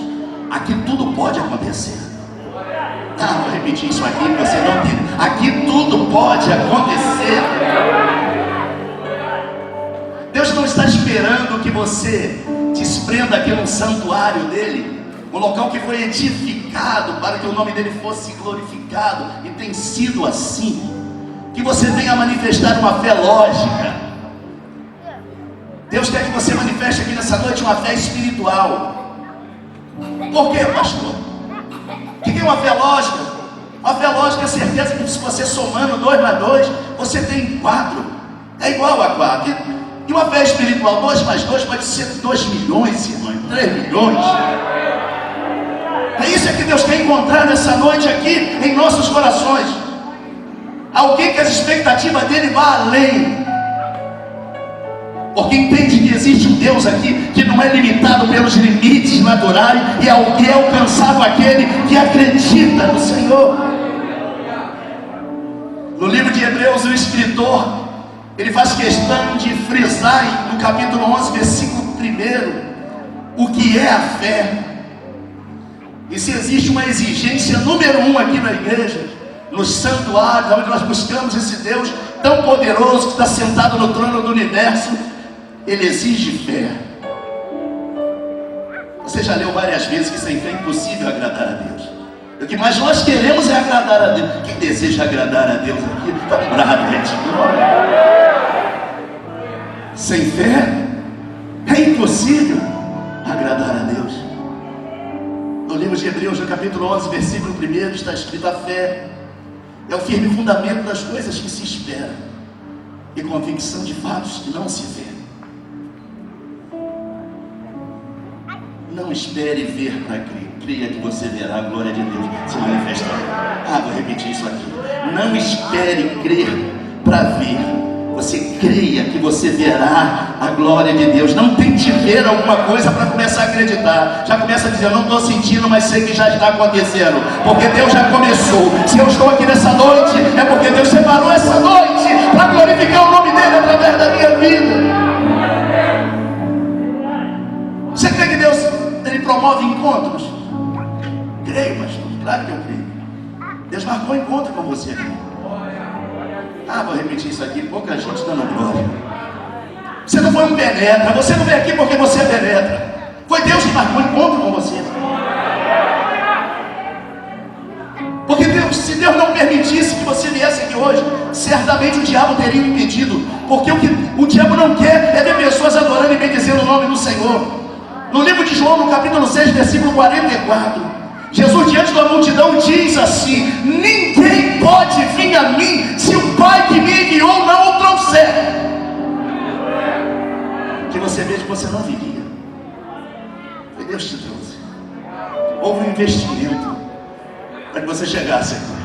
Aqui tudo pode acontecer. Vou repetir isso aqui, você não tem. Aqui tudo pode acontecer. Deus não está esperando que você desprenda aqui num santuário dele, um local que foi edificado para que o nome dele fosse glorificado, e tem sido assim, que você venha manifestar uma fé lógica. Deus quer que você manifeste aqui nessa noite uma fé espiritual. Por quê, pastor? O que é uma fé lógica? Uma fé lógica é a certeza que se você somando 2 mais 2, você tem 4. É igual a 4. E uma fé espiritual, 2 mais 2 pode ser 2 milhões, irmão, 3 milhões. É isso que Deus quer encontrar nessa noite aqui em nossos corações. Alguém que as expectativas dele vá além. Porque entende que existe um Deus aqui que não é limitado pelos limites naturais, e é alcançável aquele que acredita no Senhor. No livro de Hebreus, o escritor, ele faz questão de frisar no capítulo 11, versículo 1, o que é a fé. E se existe uma exigência número 1 aqui na igreja, nos santuários, onde nós buscamos esse Deus tão poderoso que está sentado no trono do universo, ele exige fé. Você já leu várias vezes que sem fé é impossível agradar a Deus. O que mais nós queremos é agradar a Deus. Quem deseja agradar a Deus aqui, está bravo, gente. Sem fé é impossível agradar a Deus. No livro de Hebreus, no capítulo 11, versículo 1, está escrito: a fé é o firme fundamento das coisas que se esperam e convicção de fatos que não se vê. Não espere ver para crer. Creia que você verá a glória de Deus se manifestar. Vou repetir isso aqui. Não espere crer para ver. Você creia que você verá a glória de Deus. Não tente ver alguma coisa para começar a acreditar. Já começa a dizer: eu não estou sentindo, mas sei que já está acontecendo, porque Deus já começou. Se eu estou aqui nessa noite, é porque Deus separou essa noite para glorificar o nome dele através da minha vida. Você crê que Deus ele promove encontros? Creio, pastor, claro que eu creio. Deus marcou encontro com você aqui. Vou repetir isso aqui, pouca gente dando glória. Você não foi um penetra, você não veio aqui porque você é penetra. Foi Deus que marcou encontro com você. Porque Deus, se Deus não permitisse que você viesse aqui hoje, certamente o diabo teria o impedido. Porque o que o diabo não quer é ver pessoas adorando e bendizendo o nome do Senhor. No livro de João, no capítulo 6, versículo 44, Jesus, diante da multidão, diz assim: ninguém pode vir a mim se o Pai que me enviou não o trouxer. Que você veja que você não viria. Foi Deus que te trouxe. Houve um investimento para que você chegasse aqui.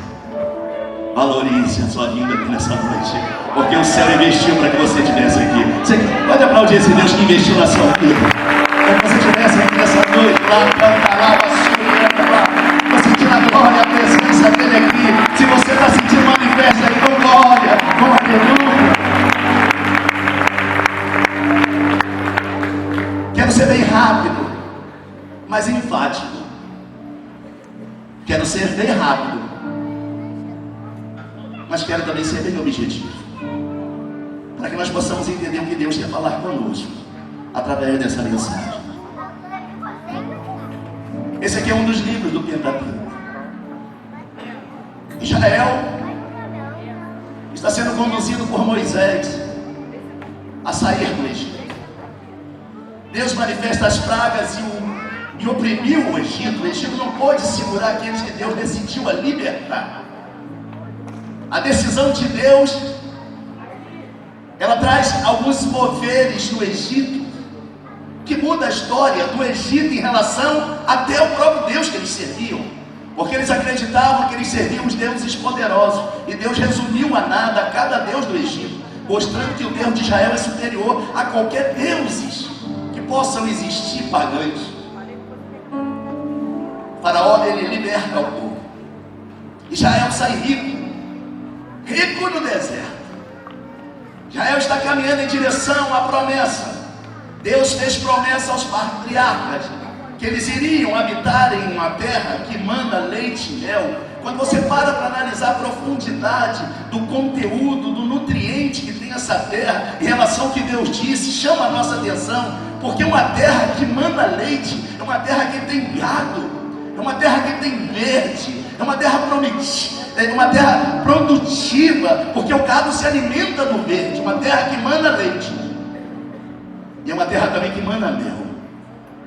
Valorize a sua vinda aqui nessa noite, porque o céu investiu para que você estivesse aqui. Você pode aplaudir esse Deus que investiu na sua vida. Para que você estivesse aqui nessa noite, você sentir a glória, a presença dele aqui. Se você está sentindo, manifesta aí com glória, com aleluia. Quero ser bem rápido, mas enfático. Quero ser bem rápido, mas quero também ser bem objetivo, para que nós possamos entender o que Deus quer falar conosco através dessa mensagem. Esse aqui é um dos livros do Pentateuco. Israel está sendo conduzido por Moisés a sair do Egito. Deus manifesta as pragas e oprimiu o Egito. O Egito não pôde segurar aqueles que Deus decidiu a libertar. A decisão de Deus, ela traz alguns moveres no Egito, que muda a história do Egito em relação até ao próprio Deus que eles serviam. Porque eles acreditavam que eles serviam os deuses poderosos. E Deus resumiu a nada cada deus do Egito, mostrando que o Deus de Israel é superior a qualquer deuses que possam existir pagãos. Faraó, ele liberta o povo. Israel sai rico no deserto. Israel está caminhando em direção à promessa. Deus fez promessa aos patriarcas que eles iriam habitar em uma terra que manda leite e mel. Quando você para analisar a profundidade do conteúdo, do nutriente que tem essa terra, em relação ao que Deus disse, chama a nossa atenção, porque uma terra que manda leite, é uma terra que tem gado, é uma terra que tem verde, é uma terra prometida, é uma terra produtiva, porque o gado se alimenta do verde, uma terra que manda leite, e é uma terra também que manda mel.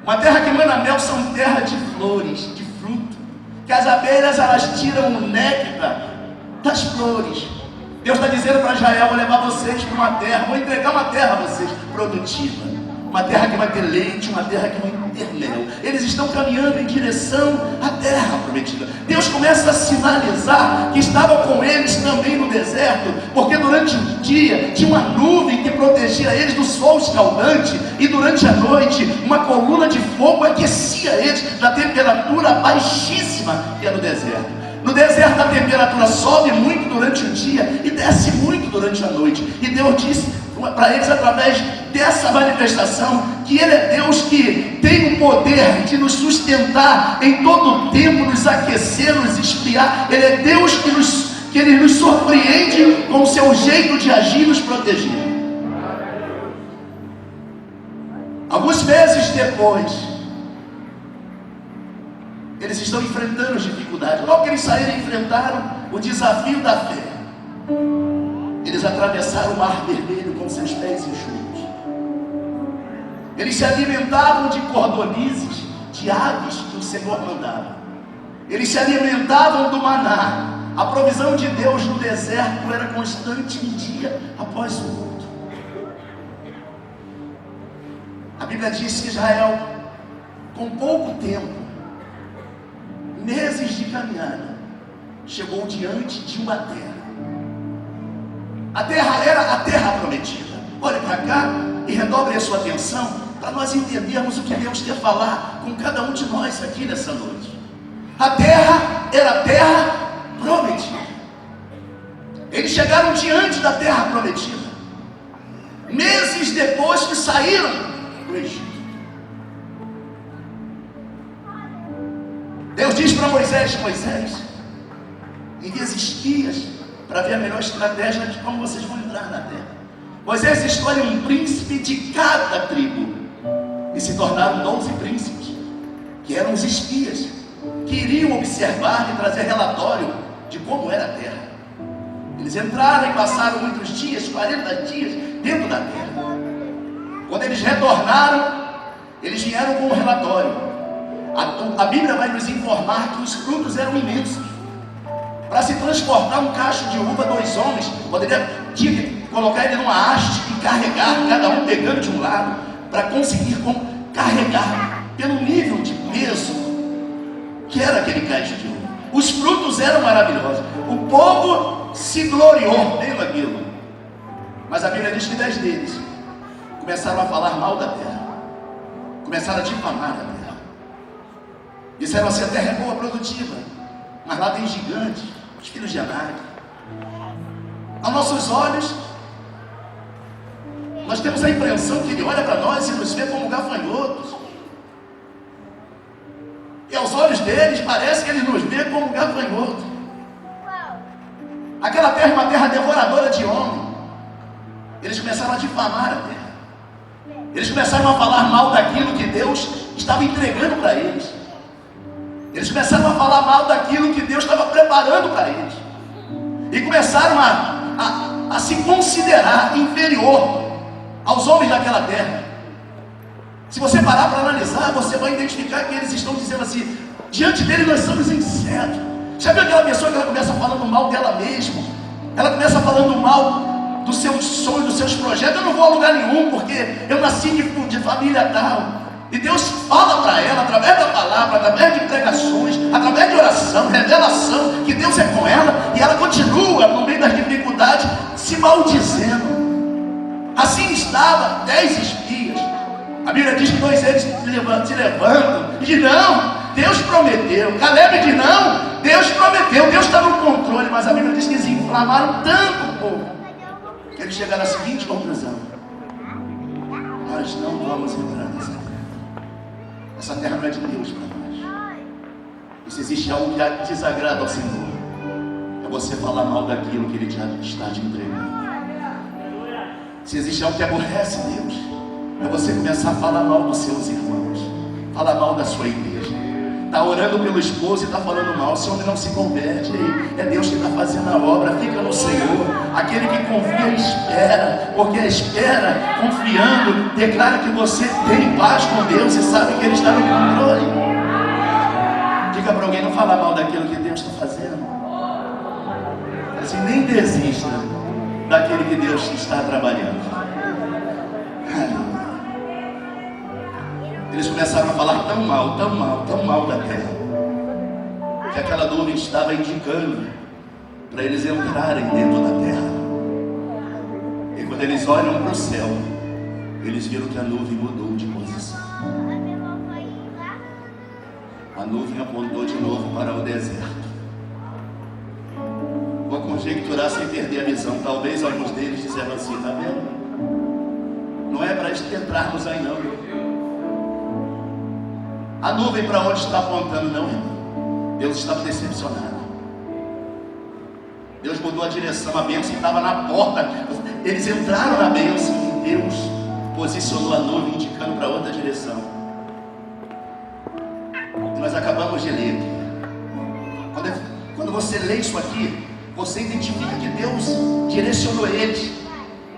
Uma terra que manda mel são terras de flores, de fruto, que as abelhas elas tiram o néctar das flores. Deus está dizendo para Israel: vou levar vocês para uma terra, vou entregar uma terra a vocês produtiva, uma terra que vai ter leite, uma terra que vai ter mel. Eles estão caminhando em direção à terra prometida. Deus começa a sinalizar que estava com eles também no deserto, porque durante o dia tinha uma nuvem que protegia eles do sol escaldante, e durante a noite uma coluna de fogo aquecia eles da temperatura baixíssima que é no deserto. No deserto a temperatura sobe muito durante o dia e desce muito durante a noite. E Deus disse para eles, através dessa manifestação, que Ele é Deus que tem o poder de nos sustentar em todo o tempo, nos aquecer, nos esfriar. Ele é Deus que Ele nos surpreende com o seu jeito de agir e nos proteger. Alguns meses depois, eles estão enfrentando as dificuldades. Logo que eles saíram, enfrentaram o desafio da fé. Eles atravessaram o mar vermelho com seus pés enxutos. Eles se alimentavam de cordonizes, de aves que o Senhor mandava. Eles se alimentavam do maná. A provisão de Deus no deserto era constante, um dia após o outro. A Bíblia diz que Israel, com pouco tempo, meses de caminhada, chegou diante de uma terra. A terra era a terra prometida. Olhe para cá e redobre a sua atenção para nós entendermos o que Deus quer falar com cada um de nós aqui nessa noite. A terra era a terra prometida. Eles chegaram diante da terra prometida, meses depois que saíram do Egito. Deus diz para Moisés: envia espias para ver a melhor estratégia de como vocês vão entrar na terra. Moisés escolhe um príncipe de cada tribo, e se tornaram 12 príncipes, que eram os espias, que iriam observar e trazer relatório de como era a terra. Eles entraram e passaram muitos dias, 40 dias, dentro da terra. Quando eles retornaram, eles vieram com um relatório. A Bíblia vai nos informar que os frutos eram imensos. Para se transportar um cacho de uva, 2 homens tinha que colocar ele numa haste e carregar, cada um pegando de um lado, para conseguir carregar, pelo nível de peso que era aquele cacho de uva. Os frutos eram maravilhosos. O povo se gloriou vendo aquilo. Mas a Bíblia diz que 10 deles começaram a falar mal da terra, começaram a difamar a terra. Disseram assim: a terra é boa, produtiva, mas lá tem gigantes, os filhos de Anak. Aos nossos olhos, nós temos a impressão que Ele olha para nós e nos vê como gafanhotos. E aos olhos deles, parece que Ele nos vê como gafanhotos. Aquela terra é uma terra devoradora de homem. Eles começaram a difamar a terra. Eles começaram a falar mal daquilo que Deus estava entregando para eles. Eles começaram a falar mal daquilo que Deus estava preparando para eles. E começaram a se considerar inferior aos homens daquela terra. Se você parar para analisar, você vai identificar que eles estão dizendo assim: diante dele nós somos insetos. Já viu aquela pessoa que ela começa falando mal dela mesma? Ela começa falando mal dos seus sonhos, dos seus projetos. Eu não vou a lugar nenhum porque eu nasci de família tal. E Deus fala para ela, através da palavra, através de pregações, através de oração, revelação, que Deus é com ela, e ela continua no meio das dificuldades se maldizendo. Assim estava 10 espias. A Bíblia diz que 2 deles se levantam e dizem: não, Deus prometeu. Caleb diz: não, Deus prometeu, Deus está no controle. Mas a Bíblia diz que eles inflamaram tanto o povo, Eles chegaram à seguinte conclusão: nós não vamos entrar nessa terra. Essa terra não é de Deus para nós. E se existe algo que desagrada ao Senhor, é você falar mal daquilo que Ele já está te entregando. Se existe algo que aborrece Deus, é você começar a falar mal dos seus irmãos, falar mal da sua igreja. Está orando pelo esposo e está falando mal. Esse homem não se converte. É Deus que está fazendo a obra. Fica no Senhor. Aquele que confia espera, porque a espera, confiando, declara que você tem paz com Deus e sabe que Ele está no controle. Diga para alguém: não falar mal daquilo que Deus está fazendo. Assim, nem desista daquele que Deus está trabalhando. Eles começaram a falar tão mal da terra, que aquela nuvem estava indicando para eles entrarem dentro da terra. E quando eles olham para o céu, eles viram que a nuvem mudou de posição. A nuvem apontou de novo para o deserto. Vou conjecturar sem perder a visão. Talvez alguns deles disseram assim: está vendo? Não é para entrarmos aí não. A nuvem para onde está apontando? Não, irmão. Deus estava decepcionado. Deus mudou a direção. A bênção estava na porta. Eles entraram na bênção e Deus posicionou a nuvem indicando para outra direção. E nós acabamos de ler aqui. Quando você lê isso aqui, você identifica que Deus direcionou eles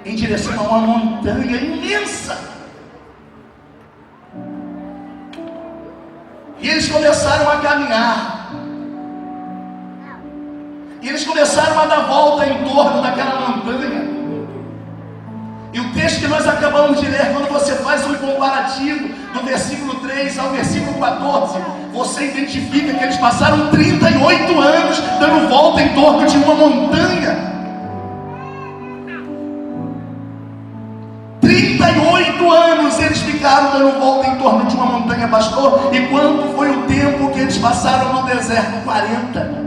em direção a uma montanha imensa. E eles começaram a caminhar. E eles começaram a dar volta em torno daquela montanha. E o texto que nós acabamos de ler, quando você faz um comparativo do versículo 3 ao versículo 14, você identifica que eles passaram 38 anos dando volta em torno de uma montanha. 38 anos eles ficaram dando volta em torno de uma montanha, pastor. E quanto foi o tempo que eles passaram no deserto? 40.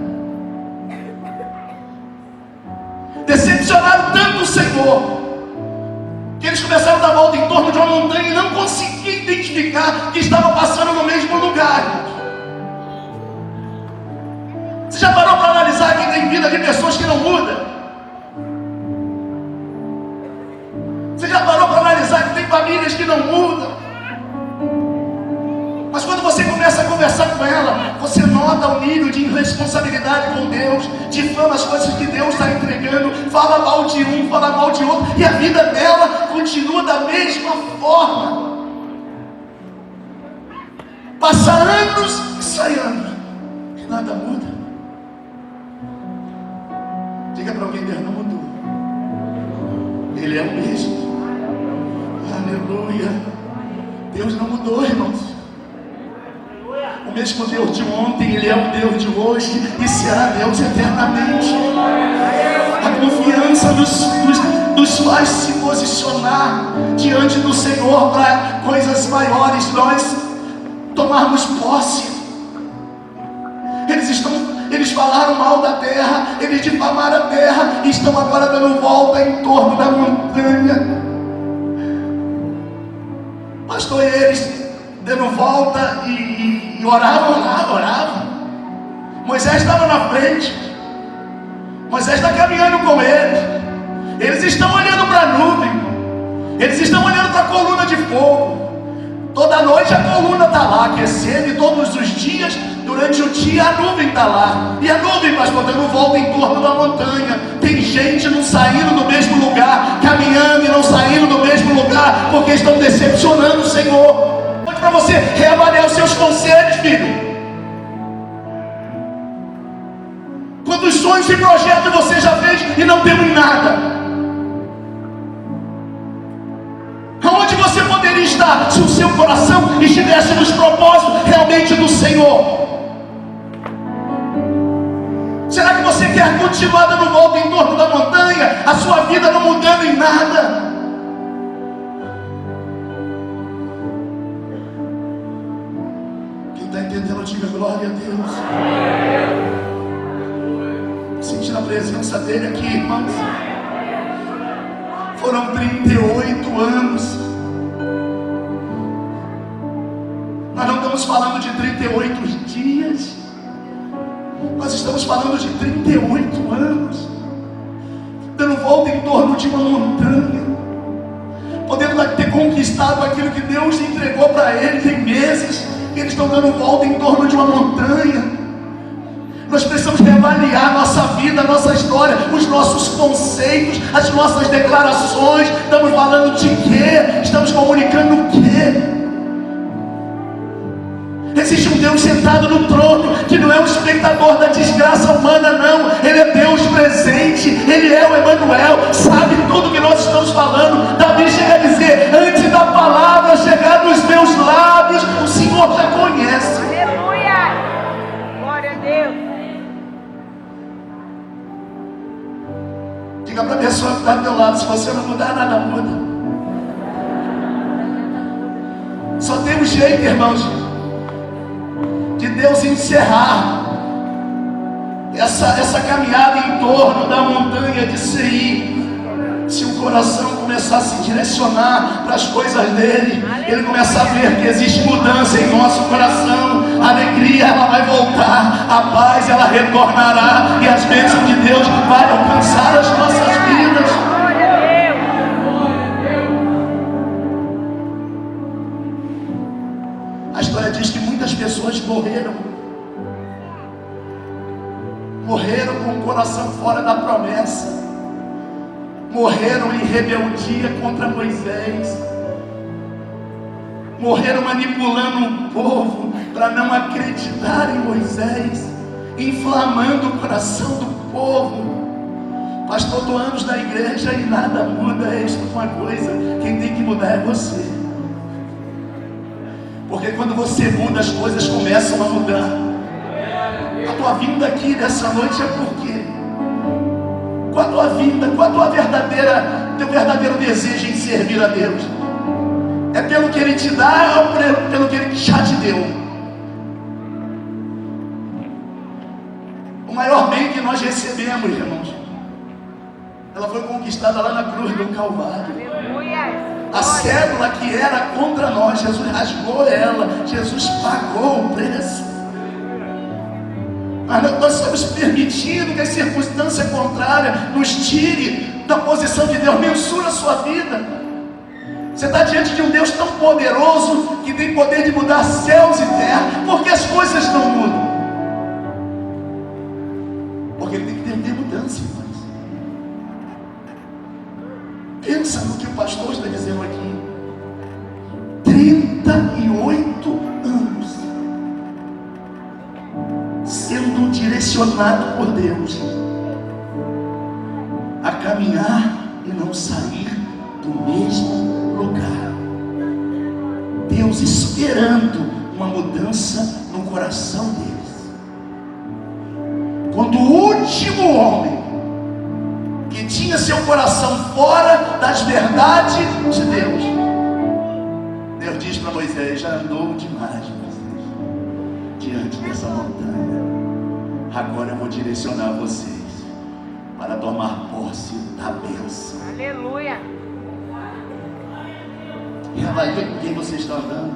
Decepcionaram tanto o Senhor que eles começaram a dar volta em torno de uma montanha e não conseguiam identificar que estavam passando no mesmo lugar. Você já parou para analisar que tem vida de pessoas que não mudam? Você já parou para analisar que tem famílias que não mudam? Mas quando você começa a conversar com ela, você nota o nível de irresponsabilidade com Deus, difama as coisas que Deus está entregando, fala mal de um, fala mal de outro, e a vida dela continua da mesma forma. Passa anos e sai anos, e nada muda. Diga para alguém: Deus não mudou. Ele é o mesmo. Aleluia. Deus não mudou, irmãos. O mesmo Deus de ontem, Ele é o Deus de hoje e será Deus eternamente. A confiança nos faz se posicionar diante do Senhor para coisas maiores, nós tomarmos posse. Eles falaram mal da terra, eles difamaram a terra e estão agora dando volta em torno da montanha. Pastor, eles dando volta e oravam. Moisés estava na frente. Moisés está caminhando com eles. Eles estão olhando para a nuvem. Eles estão olhando para a coluna de fogo. Toda noite a coluna está lá aquecendo, e todos os dias, durante o dia, a nuvem está lá. E a nuvem, pastor, dando volta em torno da montanha. Tem gente não saindo do mesmo lugar, caminhando e não saindo do mesmo lugar, porque estão decepcionando o Senhor. Pode para você reavaliar os seus conselhos, filho. Quantos sonhos e projetos você já fez e não deu em nada? Aonde você poderia estar se o seu coração estivesse nos propósitos realmente do Senhor? Será que você quer continuar dando volta em torno da montanha, a sua vida não mudando em nada? Quem está entendendo, diga glória a Deus. Sentindo a presença dele aqui, irmãos. Foram 38 anos. Nós não estamos falando de 38 dias. Nós estamos falando de 38 anos. Dando volta em torno de uma montanha. Podendo ter conquistado aquilo que Deus entregou para eles em meses. Eles estão dando volta em torno de uma montanha. Nós precisamos reavaliar nossa vida, nossa história, os nossos conceitos, as nossas declarações. Estamos falando de quê? Estamos comunicando o quê? Existe um Deus sentado no trono, que não é um espectador da desgraça humana, não. Ele é Deus presente, Ele é o Emanuel, sabe tudo que nós estamos falando. Davi chega a dizer: antes da palavra chegar nos meus lábios, o Senhor já conhece. Aleluia! Glória a Deus! Diga para a pessoa que está do teu lado: se você não mudar, nada muda. Só tem um jeito, irmãos, de Deus encerrar essa caminhada em torno da montanha de Seir. Se o coração começar a se direcionar para as coisas dele, ele começar a ver que existe mudança em nosso coração, a alegria ela vai voltar, a paz ela retornará, e as bênçãos de Deus vai alcançar as nossas vidas. Glória a Deus! A história diz que muitas pessoas morreram com o coração fora da promessa, morreram em rebeldia contra Moisés, morreram manipulando o povo para não acreditar em Moisés, inflamando o coração do povo. Pastor, estou anos na igreja e nada muda. É isso uma coisa, quem tem que mudar é você. Porque quando você muda, as coisas começam a mudar. A tua vinda aqui nessa noite é por quê? Qual a tua vinda? Qual a tua teu verdadeiro desejo em servir a Deus? É pelo que Ele te dá ou pelo que Ele já te deu? O maior bem que nós recebemos, irmãos, ela foi conquistada lá na cruz do Calvário. Aleluia! A cédula que era contra nós, Jesus rasgou ela, Jesus pagou o preço. Mas nós estamos permitindo que a circunstância contrária nos tire da posição de Deus. Mensura a sua vida. Você está diante de um Deus tão poderoso, que tem poder de mudar céus e terra. Por que as coisas não mudam? Porque Ele tem que ter mudança, irmãos. Pensa no que o pastor está dizendo aqui. 38 anos sendo direcionado por Deus a caminhar e não sair do mesmo lugar. Deus esperando uma mudança no coração deles. Quando o último homem que tinha seu coração fora das verdades de Deus, Deus diz para Moisés: já andou demais, Moisés, diante dessa montanha. Agora eu vou direcionar vocês para tomar posse da bênção. Aleluia! E avalie com quem você está andando.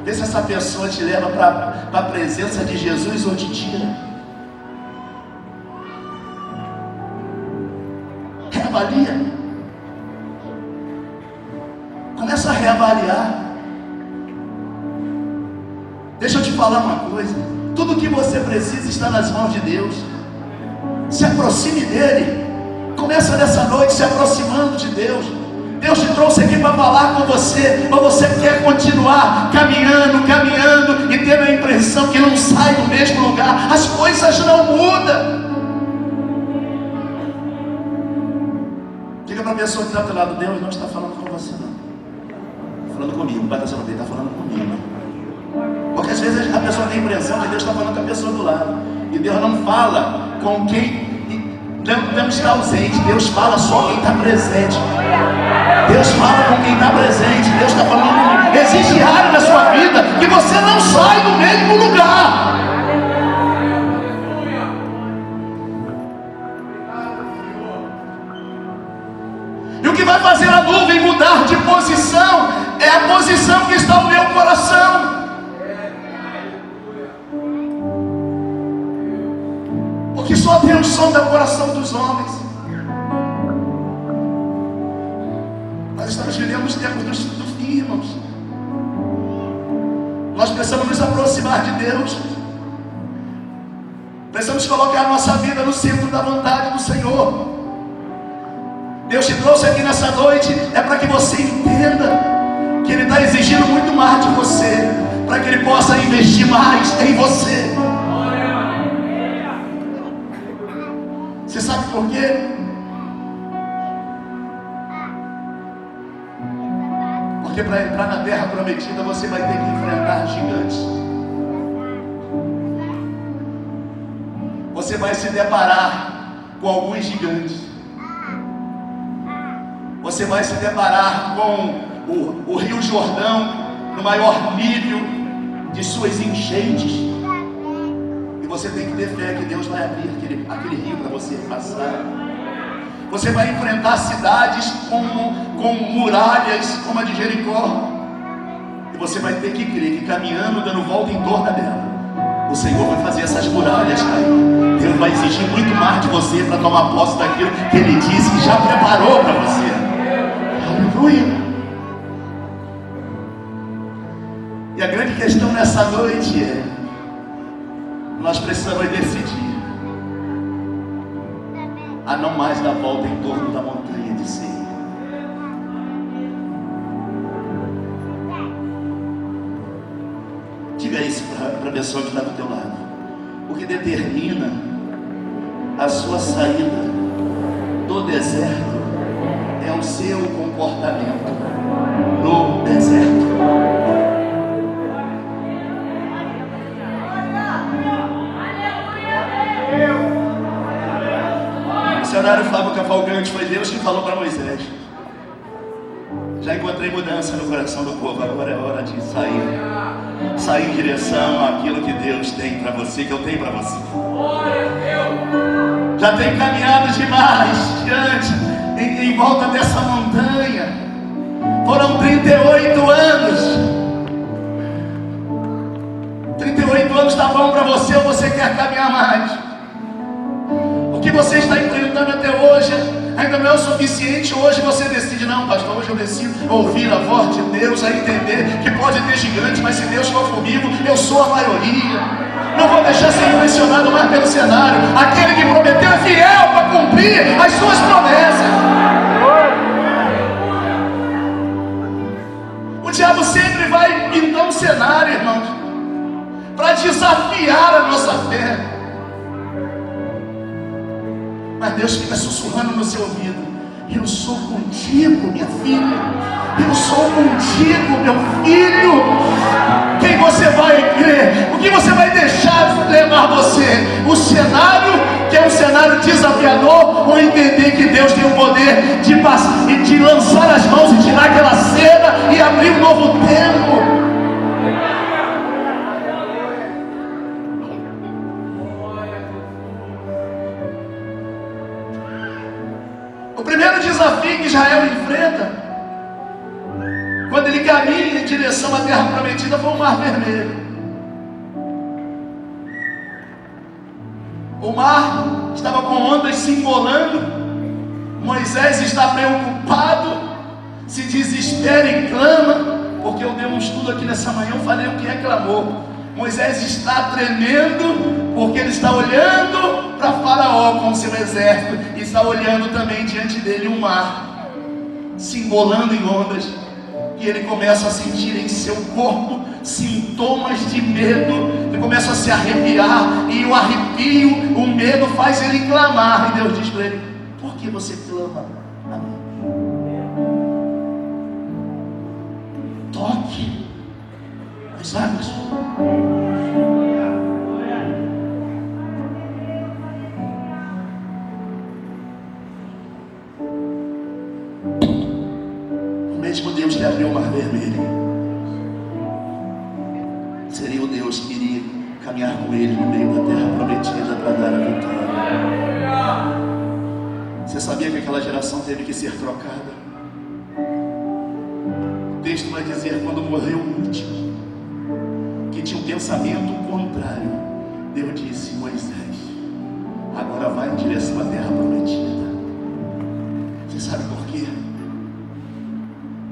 Vê se essa pessoa te leva para a presença de Jesus ou te tira. Reavalia. Começa a reavaliar. Deixa eu te falar uma coisa: tudo que você precisa está nas mãos de Deus. Se aproxime dele. Começa nessa noite se aproximando de Deus. Deus te trouxe aqui para falar com você, mas você quer continuar caminhando e tendo a impressão que não sai do mesmo lugar. As coisas não mudam. Diga para a pessoa que está do teu lado: Deus não está falando com você, não. Está falando comigo. Bata essa mão, está falando comigo. Porque às vezes a pessoa tem a impressão que Deus está falando com a pessoa do lado, e Deus não fala com quem não está ausente. Deus fala só com quem está presente. Deus fala com quem está presente. Deus está falando. Existe área na sua vida que você não sai do mesmo lugar. a posição que está o meu coração. Porque só Deus sonda o coração dos homens. Nós estamos vivendo os tempos do fim, irmãos. Nós precisamos nos aproximar de Deus. Precisamos colocar a nossa vida no centro da vontade do Senhor. Deus te trouxe aqui nessa noite é para que você entenda que Ele está exigindo muito mais de você, para que Ele possa investir mais em você. Você sabe por quê? Porque para entrar na terra prometida você vai ter que enfrentar gigantes. Você vai se deparar com alguns gigantes. Você vai se deparar com o Rio Jordão no maior nível de suas enchentes. E você tem que ter fé que Deus vai abrir aquele rio para você passar. Você vai enfrentar cidades com muralhas como a de Jericó. E você vai ter que crer que caminhando, dando volta em torno dela, o Senhor vai fazer essas muralhas cair. Deus vai exigir muito mais de você para tomar posse daquilo que Ele disse que já preparou para você. Aleluia. E a grande questão nessa noite é: nós precisamos decidir a não mais dar volta em torno da montanha de Seir. Diga isso para a pessoa que está do teu lado. O que determina a sua saída do deserto é o seu comportamento no deserto. O missionário Flávio Cavalcante, foi Deus que falou para Moisés: já encontrei mudança no coração do povo, agora é hora de sair em direção àquilo que Deus tem para você, que eu tenho para você. Já tem caminhado demais diante, em volta dessa montanha. Foram 38 anos. 38 anos está bom para você, ou você quer caminhar mais? O que você está enfrentando até hoje ainda não é o suficiente. Hoje você decide: não, pastor, hoje eu decido ouvir a voz de Deus, a entender que pode ter gigante, mas se Deus for comigo, eu sou a maioria. Não vou deixar ser impressionado mais pelo cenário. Aquele que prometeu é fiel para cumprir as suas promessas. O diabo sempre vai pintar um cenário, irmãos, para desafiar a nossa fé. Mas Deus fica sussurrando no seu ouvido: eu sou contigo, minha filha. Eu sou contigo, meu filho. Quem você vai crer? O que você vai deixar levar você? O cenário, que é um cenário desafiador, ou entender que Deus tem o poder de lançar as mãos e tirar aquela cena e abrir um novo tempo? O primeiro desafio que Israel enfrenta, quando ele caminha em direção à terra prometida, foi o Mar Vermelho. O mar estava com ondas se embolando. Moisés está preocupado, se desespera e clama, porque eu dei um estudo aqui nessa manhã, eu falei o que é clamor. Moisés está tremendo, porque ele está olhando para Faraó com seu exército, e está olhando também diante dele um mar se embolando em ondas. E ele começa a sentir em seu corpo sintomas de medo. Ele começa a se arrepiar, e o arrepio, o medo faz ele clamar. E Deus diz para ele: por que você clama a mim? Toque as águas. Mesmo Deus que abriu o Mar Vermelho seria o Deus que iria caminhar com ele no meio da terra prometida para dar a vitória. Você sabia que aquela geração teve que ser trocada? O texto vai dizer quando morreu o último, que tinha um pensamento contrário. Deus disse: Moisés, agora vai em direção à terra prometida. Você sabe por quê?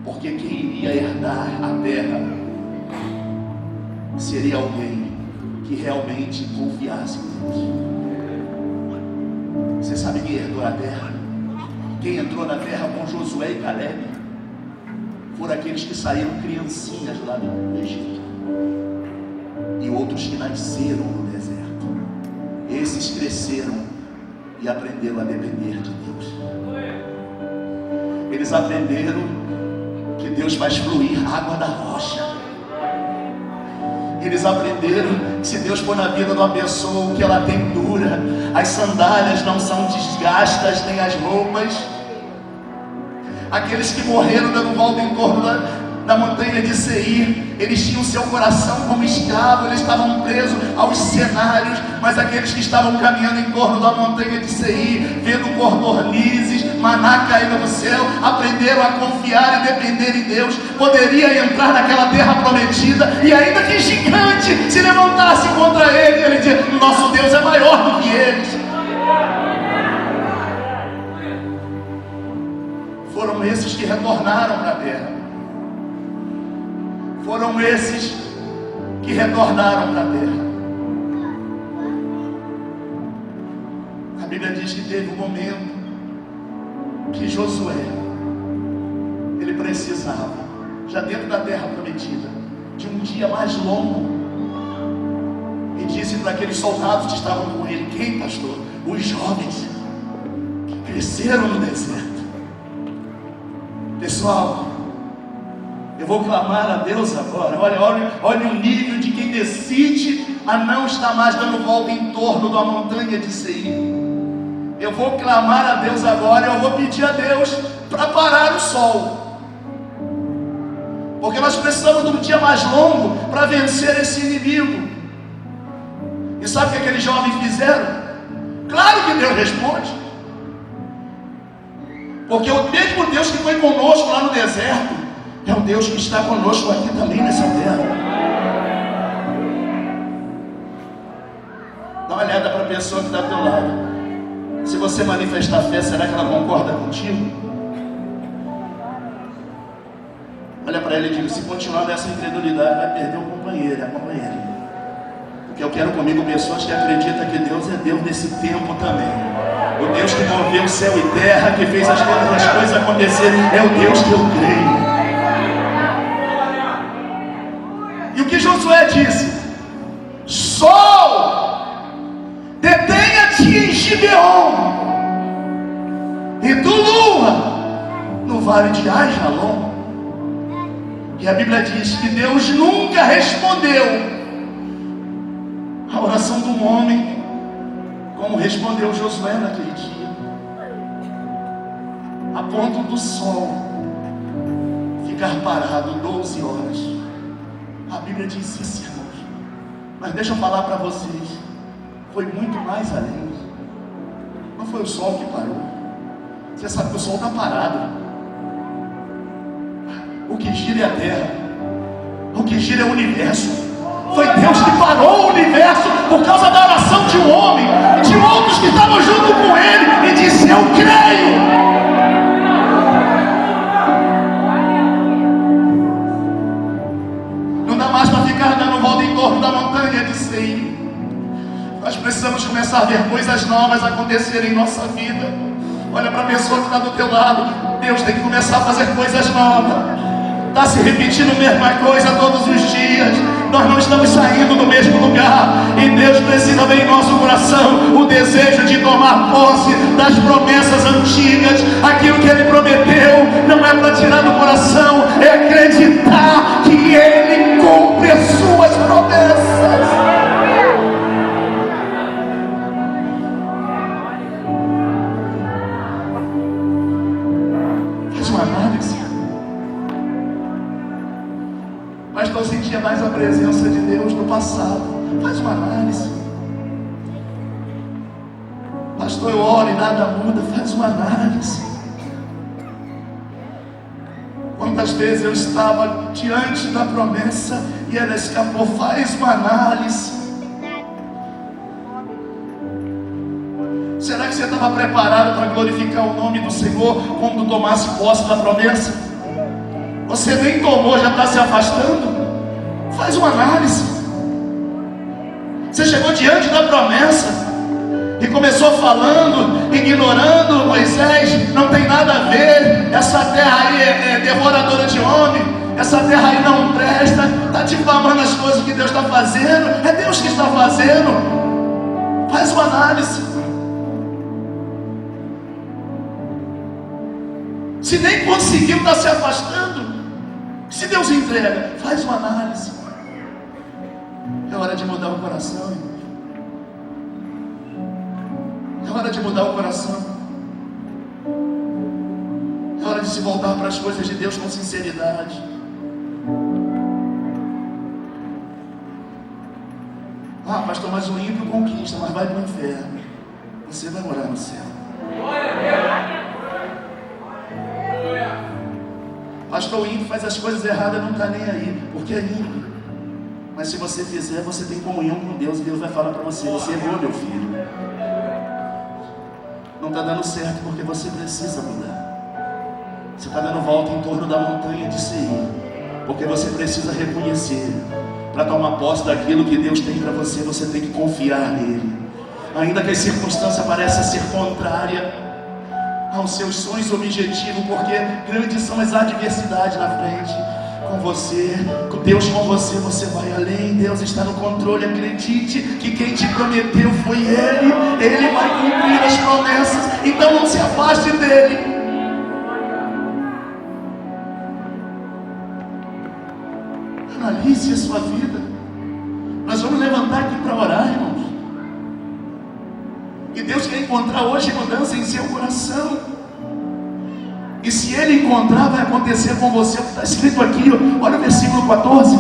Porque quem iria herdar a terra seria alguém que realmente confiasse em Deus. Você sabe quem herdou a terra? Quem entrou na terra com Josué e Caleb foram aqueles que saíram criancinhas lá do Egito, e outros que nasceram no deserto. Esses cresceram e aprenderam a depender de Deus. Eles aprenderam que Deus faz fluir água da rocha. Eles aprenderam que se Deus põe na vida de uma pessoa, o que ela tem dura. As sandálias não são desgastas, nem as roupas. Aqueles que morreram dando volta em torno da montanha de Seir, eles tinham seu coração como escravo, eles estavam presos aos cenários. Mas aqueles que estavam caminhando em torno da montanha de Seir, vendo cordornizes, maná caindo do céu, aprenderam a confiar e depender em Deus. Poderia entrar naquela terra prometida, e ainda que gigante se levantasse contra ele, ele dizia: nosso Deus é maior do que eles. Foram esses que retornaram para a terra. Foram esses que retornaram para a terra. A Bíblia diz que teve um momento que Josué, ele precisava, já dentro da terra prometida, de um dia mais longo. E disse para aqueles soldados que estavam com ele: quem, pastor? Os jovens que cresceram no deserto. Pessoal, eu vou clamar a Deus agora. Olha o nível de quem decide a não estar mais dando volta em torno da montanha de Seir. Eu vou clamar a Deus agora. Eu vou pedir a Deus para parar o sol, porque nós precisamos de um dia mais longo para vencer esse inimigo. E sabe o que aqueles jovens fizeram? Claro que Deus responde, porque o mesmo Deus que foi conosco lá no deserto é o Deus que está conosco aqui também nessa terra. Dá uma olhada para a pessoa que está ao teu lado. Se você manifestar fé, será que ela concorda contigo? Olha para ele e diga: se continuar nessa incredulidade, vai perder o companheiro, a companheira. Porque eu quero comigo pessoas que acreditam que Deus é Deus nesse tempo também. O Deus que moveu o céu e terra, que fez todas as coisas acontecerem, é o Deus que eu creio. E o que Josué disse: sol, detenha-te em Gibeon, e tu, lua, no vale de Ajalon. E a Bíblia diz que Deus nunca respondeu a oração de um homem como respondeu Josué naquele dia, a ponto do sol ficar parado 12 horas. A Bíblia diz isso, irmãos. Mas deixa eu falar para vocês, foi muito mais além. Não foi o sol que parou. Você sabe que o sol está parado. O que gira é a terra, o que gira é o universo. Foi Deus que parou o universo por causa da oração de um homem, de outros que estavam junto com ele, e disse: eu creio. Não dá mais para ficar dando volta em torno da montanha de Seir. Nós precisamos começar a ver coisas novas acontecerem em nossa vida. Olha para a pessoa que está do teu lado: Deus tem que começar a fazer coisas novas. Está se repetindo a mesma coisa todos os dias. Nós não estamos saindo do mesmo lugar. E Deus precisa ver em nosso coração o desejo de tomar posse das promessas antigas. Aquilo que Ele prometeu não é para tirar do coração, é acreditar que Ele cumpre as suas promessas. Faz uma análise. Mas eu sentia mais a presença de Deus no passado. Faz uma análise. Pastor, eu oro e nada muda. Faz uma análise. Quantas Quantas vezes eu estava diante da promessa e ela escapou? Faz uma análise. Será que você estava preparado para glorificar o nome do Senhor quando tomasse posse da promessa? Você nem tomou, já está se afastando? Faz uma análise. Você chegou diante da promessa e começou falando, ignorando Moisés, não tem nada a ver, essa terra aí é devoradora de homem, essa terra aí não presta, está difamando as coisas que Deus está fazendo, é Deus que está fazendo. Faz uma análise. Se nem conseguiu, está se afastando. Se Deus entrega, faz uma análise. É hora de mudar o coração, irmão. É hora de mudar o coração. É hora de se voltar para as coisas de Deus com sinceridade. Ah, pastor, mas o ímpio conquista, mas vai para o inferno. Você vai morar no céu. Pastor, o ímpio faz as coisas erradas, não está nem aí, porque é ímpio. Mas se você fizer, você tem comunhão com Deus e Deus vai falar para você: você errou, meu filho. Não está dando certo porque você precisa mudar. Você está dando volta em torno da montanha de Seir, porque você precisa reconhecer. Para tomar posse daquilo que Deus tem para você, você tem que confiar nele. Ainda que a circunstância pareça ser contrária aos seus sonhos e objetivos, porque grandes são as adversidades na frente. Com você, com Deus com você, você vai além. Deus está no controle. Acredite que quem te prometeu foi Ele. Ele vai cumprir as promessas. Então não se afaste dele. Analise a sua vida. Nós vamos levantar aqui para orar, irmãos. E Deus quer encontrar hoje mudança em seu coração. E se Ele encontrar, vai acontecer com você o que está escrito aqui. Olha o versículo 14.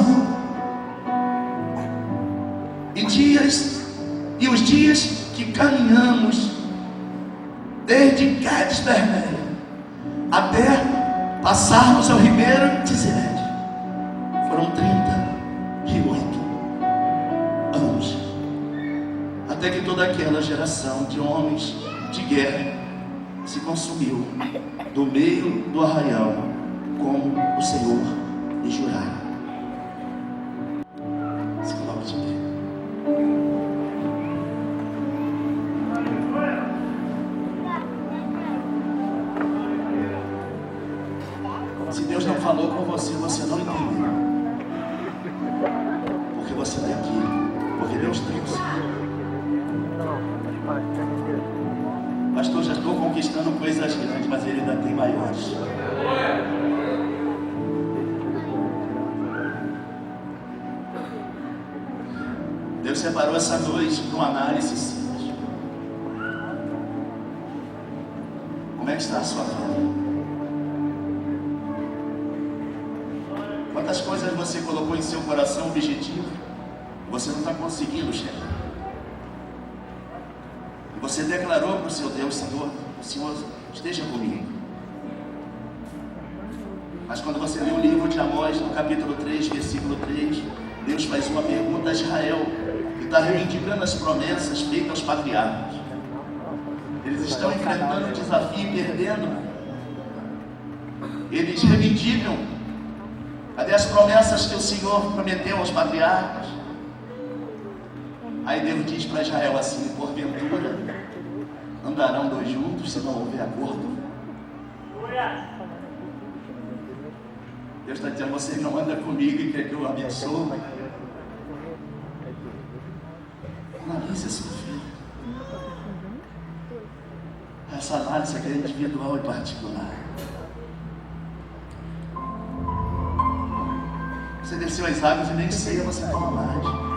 E os dias que caminhamos desde Cades Barneia até passarmos ao ribeiro de Zerede, foram 38 anos, até que toda aquela geração de homens de guerra se consumiu do meio do arraial, como o Senhor lhe jurara. Se coloque de pé. Se Deus não falou com você, você não entendeu. Porque você está aqui, porque Deus trouxe. Pastor, já estou conquistando coisas grandes, mas Ele ainda tem maiores. Deus separou essa noite para uma análise simples. Como é que está a sua vida? Quantas coisas você colocou em seu coração objetivo e você não está conseguindo chegar? Você declarou para o seu Deus: Senhor, o Senhor esteja comigo. Mas quando você lê o livro de Amós, no capítulo 3, versículo 3, Deus faz uma pergunta a Israel, que está reivindicando as promessas feitas aos patriarcas. Eles estão enfrentando um desafio e perdendo. Eles reivindicam: cadê as promessas que o Senhor prometeu aos patriarcas? Aí Deus diz para Israel assim: porventura andarão dois juntos se não houver acordo? Deus está dizendo: você não anda comigo e quer que eu abençoe? Analise a sua vida. Essa análise aqui é individual e particular. Você desceu as águas e nem ceia você toma mais.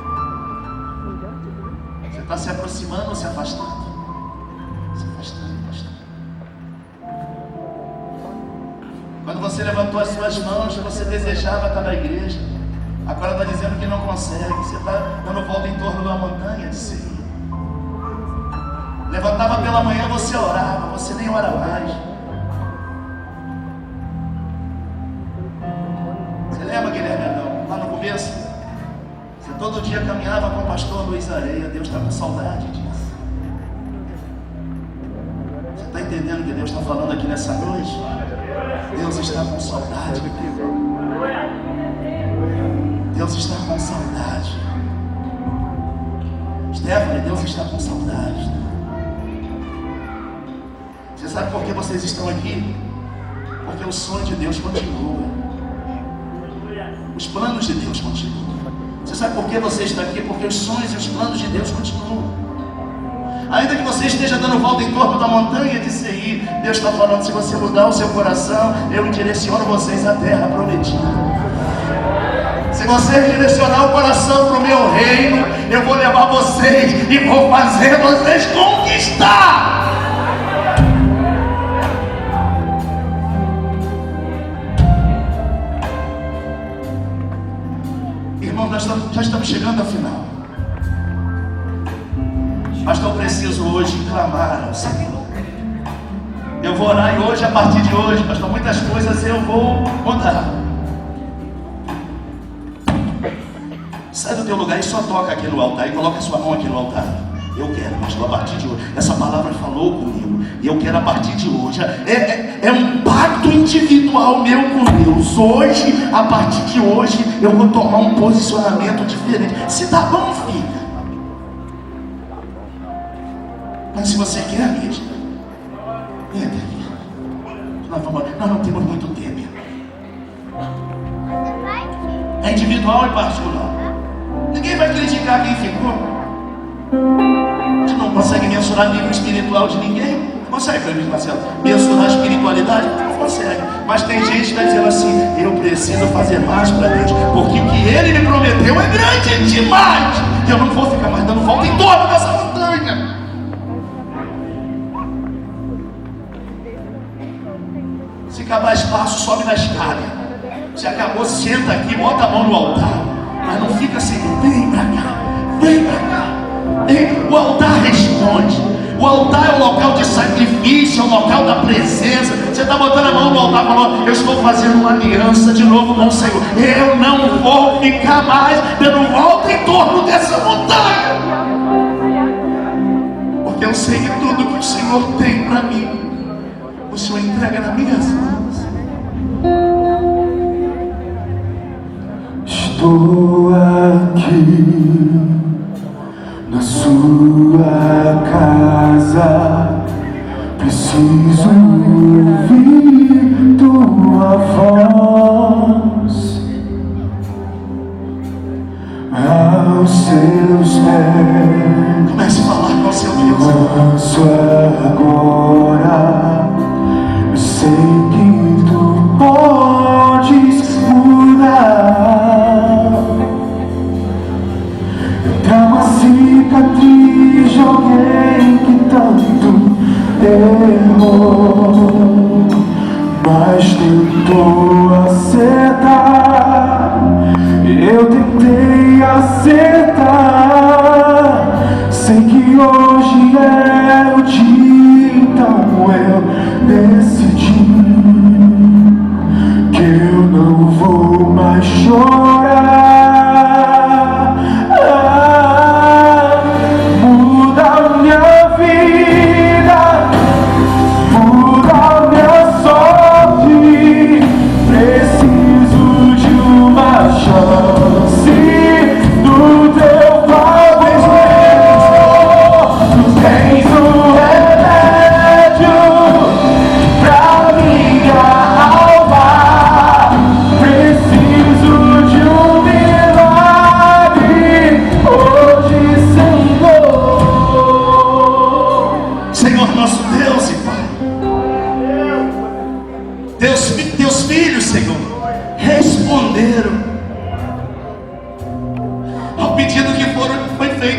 Você está se aproximando ou se afastando? Se afastando, afastando. Quando você levantou as suas mãos, você desejava estar na igreja. Agora está dizendo que não consegue. Você está dando volta em torno da montanha de Seir. Levantava pela manhã, você orava, você nem ora mais. Pensa, você todo dia caminhava com o pastor Luiz Areia, Deus está com saudade disso. Você está entendendo que Deus está falando aqui nessa noite? Deus está com saudade. Deus está com saudade. Stephanie, Deus está com saudade. Você sabe por que vocês estão aqui? Porque o sonho de Deus continua. Os planos de Deus continuam. Você sabe por que você está aqui? Porque os sonhos e os planos de Deus continuam. Ainda que você esteja dando volta em torno da montanha de Seir, Deus está falando: se você mudar o seu coração, eu direciono vocês à terra prometida. Se você direcionar o coração para o meu reino, eu vou levar vocês e vou fazer vocês conquistar. Irmão, nós já estamos chegando ao final. Mas eu preciso hoje clamar ao Senhor. Eu vou orar e hoje, a partir de hoje, pastor, muitas coisas eu vou mudar. Sai do teu lugar e só toca aqui no altar e coloca a sua mão aqui no altar. Eu quero, pastor, a partir de hoje. Essa palavra falou comigo e eu quero a partir de hoje. É um pacto individual meu com Deus. Hoje, a partir de hoje, eu vou tomar um posicionamento diferente. Se tá bom, filha. Mas se você quer, amiga, entra aqui. Nós não temos muito tempo. É individual e particular. Ninguém vai criticar quem ficou. A gente não consegue mensurar nível espiritual de ninguém. Consegue, Felipe Marcelo? Mensurar a espiritualidade? Não consegue. Mas tem gente que está dizendo assim: eu preciso fazer mais para Deus, porque o que Ele me prometeu é grande demais. Eu não vou ficar mais dando volta em torno dessa montanha. Se acabar espaço, sobe na escada. Se acabou, senta aqui, bota a mão no altar. Mas não fica assim: vem pra cá, vem pra cá. O altar responde. O altar é um local de sacrifício, é um local da presença. Você está botando a mão no altar e falando: eu estou fazendo uma aliança de novo com o Senhor. Eu não vou ficar mais dando volta em torno dessa montanha, porque eu sei que tudo que o Senhor tem para mim, o Senhor entrega nas minhas mãos. Estou aqui na sua casa, preciso ouvir tua voz. Aos seus pés Comece a falar com o seu Deus. lanço agora. Eu sei que tu podes mudar. Uma cicatriz de alguém que tanto errou, mas tentou acertar. Eu tentei acertar. Sei que hoje é o dia, então eu decidi que eu não vou mais chorar.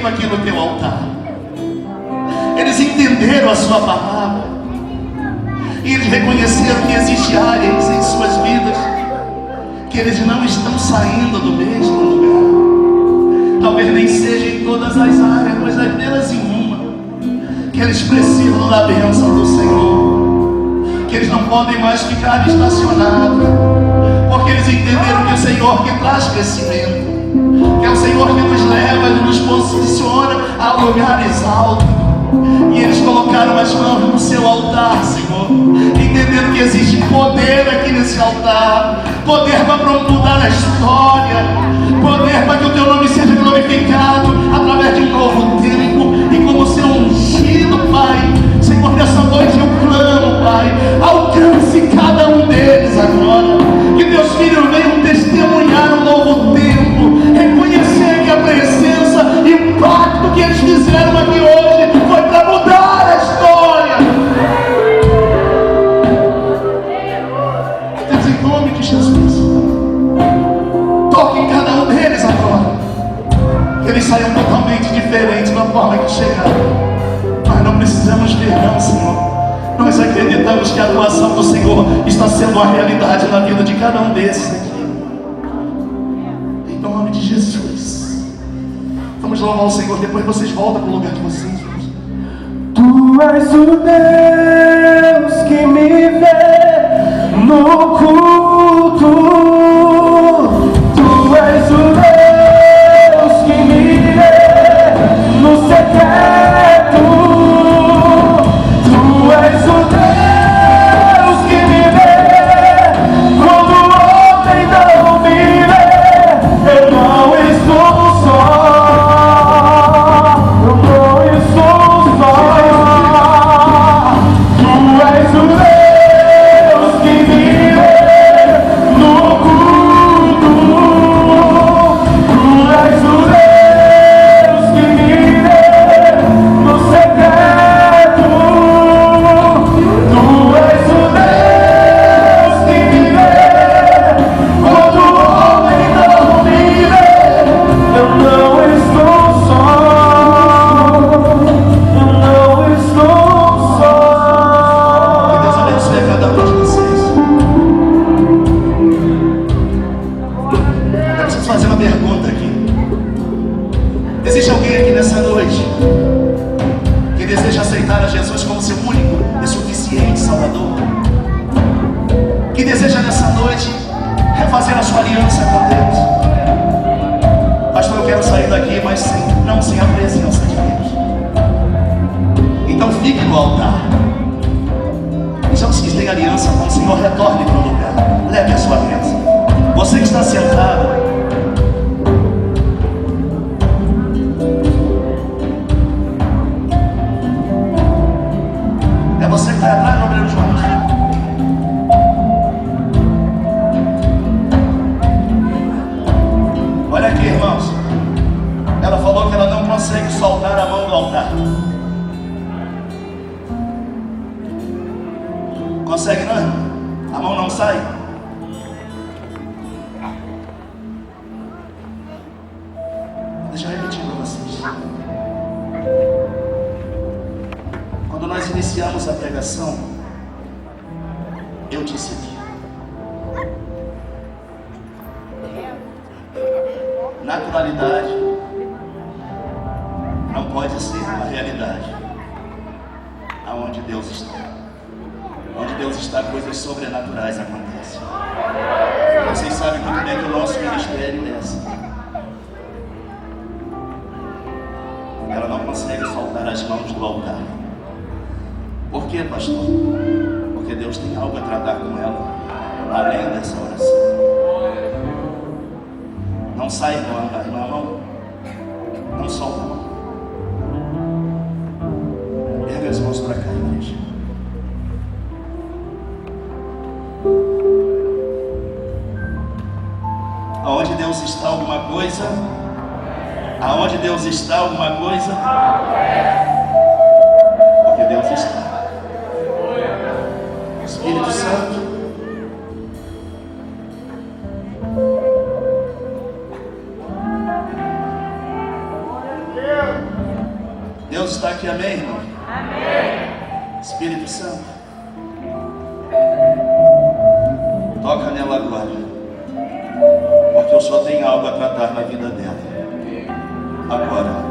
Aqui no teu altar, eles entenderam a sua palavra e eles reconheceram que existem áreas em suas vidas que eles não estão saindo do mesmo lugar. Talvez nem seja em todas as áreas, mas apenas em uma, que eles precisam da bênção do Senhor, que eles não podem mais ficar estacionados, porque eles entenderam que o Senhor que traz crescimento, que é o Senhor que nos leva e nos posiciona a lugares altos. E eles colocaram as mãos no seu altar, Senhor, entendendo que existe poder aqui nesse altar, poder para mudar a história, poder para que o teu nome seja glorificado através de um novo tempo. E como seu ungido, Pai, Senhor, nessa noite eu clamo, Pai, alcance cada um deles agora, que teus filhos venham testemunhar um novo tempo, reconhecer que a presença e o pacto que eles fizeram aqui hoje foi para mudar a história. Deus, em nome de Jesus, toque em cada um deles agora, que eles saiam totalmente diferentes da forma que chegaram. Mas não precisamos ver, não, Senhor. Nós acreditamos que a atuação do Senhor está sendo uma realidade na vida de cada um desses aqui. Em nome de Jesus. Vamos louvar o Senhor, depois vocês voltam para o lugar de vocês. Tu és o Deus que me vê no culto. Tu és o Deus que me vê no secreto. Tu és o Deus que me vê quando o homem não me vê. Eu não estou só. Eu não estou só. Tu és o Deus que me vê no culto. Tu és o Deus que me vê no secreto. Tu és o Deus que me vê quando o homem não me vê. Eu não estou só. Eu não estou só. Que Deus abençoe a cada um de vocês. Eu preciso fazer uma pergunta aqui. Existe alguém aqui nessa noite que deseja aceitar a Jesus como seu único e suficiente Salvador? Que deseja nessa noite refazer a sua aliança com Deus? Pastor, eu quero sair daqui, mas não sem a presença de Deus. Então fique no altar. E já que tem aliança com o Senhor, retorne para o lugar. Leve a sua bênção. Você que está sentado, é você que vai atrás do obreiro João. Olha aqui, irmãos. Ela falou que ela não consegue soltar a mão do altar. Consegue, não, irmão? A mão não sai? Deixa eu repetir para vocês. Quando nós iniciamos a pregação, eu disse aqui: naturalidade não pode ser uma realidade aonde Deus está. Onde Deus está, coisas sobrenaturais acontecem. Vocês sabem muito bem que o nosso ministério é assim. Ela não consegue soltar as mãos do altar. Por quê, pastor? Porque Deus tem algo a tratar com ela, além dessa oração. Não sai, irmã, a mão. Não solta a mão. Erga as mãos para cá, igreja. Aonde Deus está alguma coisa? Aonde Deus está alguma coisa? Porque Deus está. Espírito Santo, Deus está aqui, amém, irmão? Amém. Espírito Santo, toca nela agora. Porque o Senhor tem algo a tratar na vida dela. Agora.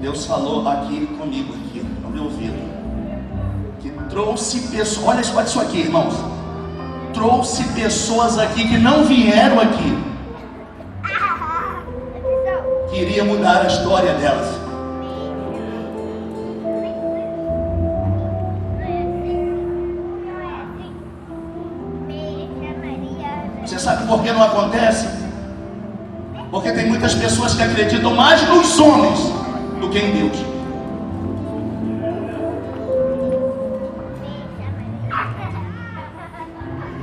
Deus falou aqui comigo, aqui, no meu ouvido, que trouxe pessoas, olha isso aqui, irmãos, trouxe pessoas aqui que não vieram aqui, que iria mudar a história delas. Você sabe por que não acontece? Porque tem muitas pessoas que acreditam mais nos homens do que em Deus.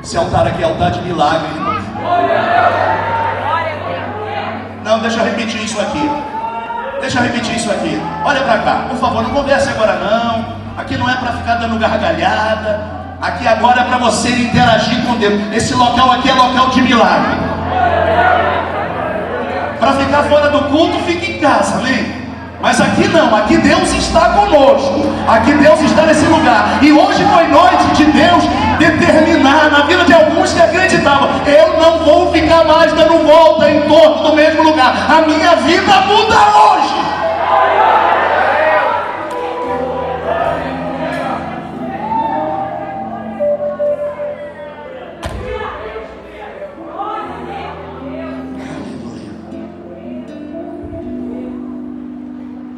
Esse altar aqui é altar de milagre, irmão. Não, deixa eu repetir isso aqui. Deixa eu repetir isso aqui. Olha pra cá, por favor, não converse agora não. Aqui não é pra ficar dando gargalhada. Aqui agora é para você interagir com Deus. Esse local aqui é local de milagre. Para ficar fora do culto, fique em casa, amém? Mas aqui não, aqui Deus está conosco. Aqui Deus está nesse lugar. E hoje foi noite de Deus determinar na vida de alguns que acreditavam: eu não vou ficar mais dando volta em torno do mesmo lugar. A minha vida muda hoje.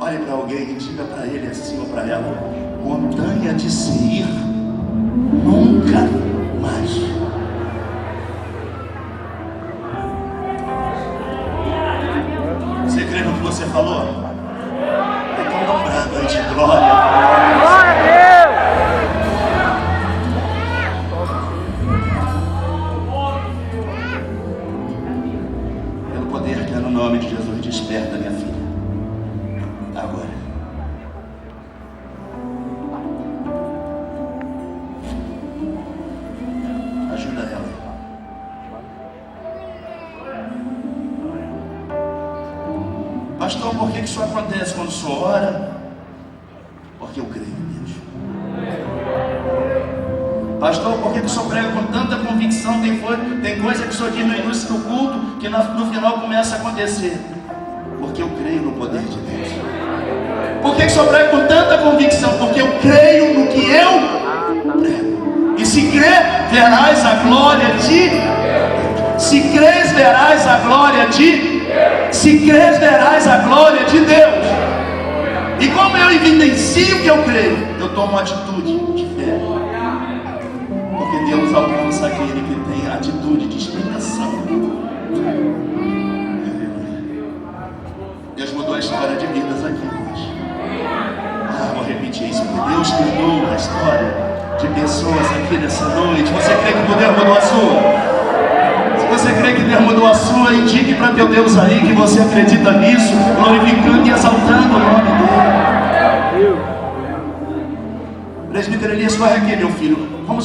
Olhe para alguém e diga para ele assim ou para ela: montanha de Seir, nunca mais. Você crê no que você falou? Então dá um brado aí de glória. Glória a Deus! Pelo poder que é no nome de Jesus, desperta minha filha. Agora. Ajuda ela. Pastor, por que isso acontece quando o senhor ora? Porque eu creio em Deus. Pastor, por que o senhor prega com tanta convicção? Tem coisa que o senhor diz no início do culto que no final começa a acontecer. Porque eu creio no poder de Deus. Por que o senhor prega com tanta convicção? Porque eu creio no que eu prego. E se crer, verás a glória de Deus. Se crês, verás a glória de Deus. Se crês, verás a glória de Deus. E como eu evidencio que eu creio, eu tomo uma atitude de fé. Porque Deus alcança aquele que tem atitude de explicação. Deus mudou a história de vidas aqui hoje. Vou repetir isso, porque Deus mudou a história de pessoas aqui nessa noite. Você crê que Deus mudou a sua? Se você crê que Deus mudou a sua, indique para teu Deus aí que você acredita nisso, glorificando e exaltando o nome dele. Presbítero Elias, corre aqui, meu filho. Vamos